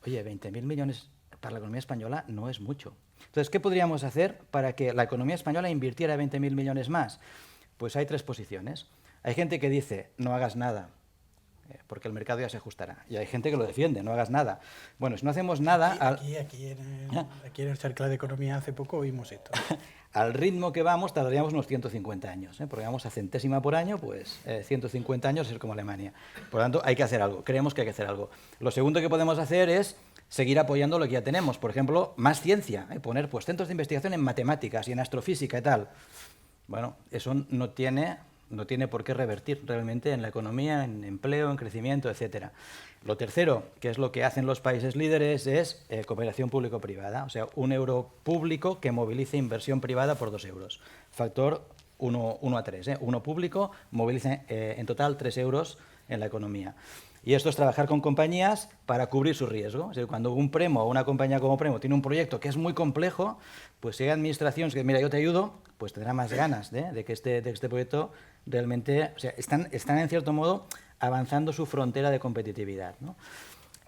D: Oye, 20.000 millones para la economía española no es mucho. Entonces, ¿qué podríamos hacer para que la economía española invirtiera 20.000 millones más? Pues hay 3 posiciones. Hay gente que dice, no hagas nada, porque el mercado ya se ajustará. Y hay gente que lo defiende, no hagas nada. Bueno, si no hacemos nada...
C: Aquí en el Cercle de Economía hace poco vimos esto.
D: Al ritmo que vamos tardaríamos unos 150 años, porque vamos a centésima por año, pues 150 años es como Alemania. Por lo tanto, hay que hacer algo, creemos que hay que hacer algo. Lo segundo que podemos hacer es seguir apoyando lo que ya tenemos. Por ejemplo, más ciencia, poner pues, centros de investigación en matemáticas y en astrofísica y tal. Bueno, eso no tiene por qué revertir realmente en la economía, en empleo, en crecimiento, etcétera. Lo tercero, que es lo que hacen los países líderes, es cooperación público-privada, o sea, 1 euro público que movilice inversión privada por 2 euros. Factor 1 a 3. 1 público moviliza en total 3 euros en la economía. Y esto es trabajar con compañías para cubrir su riesgo. Es decir, cuando un Premo o una compañía como Premo tiene un proyecto que es muy complejo, pues si hay administraciones que, mira, yo te ayudo, pues tendrá más ganas de que este proyecto realmente, o sea, están en cierto modo avanzando su frontera de competitividad, ¿no?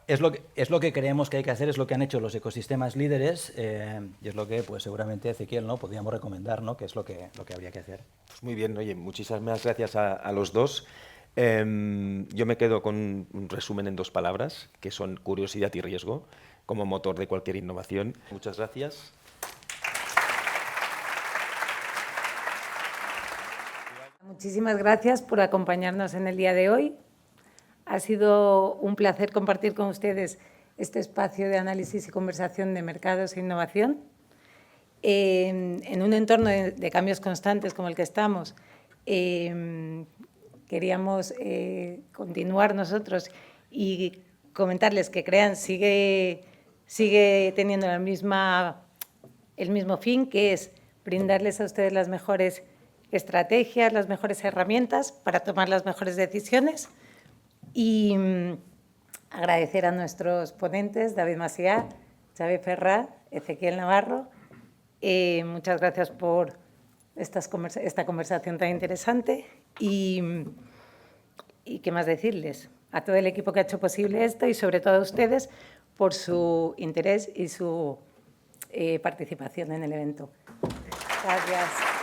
D: Es lo que creemos que hay que hacer, es lo que han hecho los ecosistemas líderes, y es lo que pues seguramente Ezequiel, ¿no?, podríamos recomendar, ¿no?, que es lo que habría que hacer.
A: Pues muy bien, oye, muchísimas gracias a los dos. Yo me quedo con un resumen en 2 palabras, que son curiosidad y riesgo, como motor de cualquier innovación. Muchas gracias.
E: Muchísimas gracias por acompañarnos en el día de hoy. Ha sido un placer compartir con ustedes este espacio de análisis y conversación de mercados e innovación. En un entorno de cambios constantes como el que estamos, queríamos continuar nosotros y comentarles que CREAN sigue teniendo el mismo fin, que es brindarles a ustedes las mejores estrategias, las mejores herramientas para tomar las mejores decisiones y agradecer a nuestros ponentes, David Macià, Xavi Ferrà, Ezequiel Navarro. Muchas gracias por esta conversación tan interesante y qué más decirles a todo el equipo que ha hecho posible esto y sobre todo a ustedes por su interés y su participación en el evento. Gracias.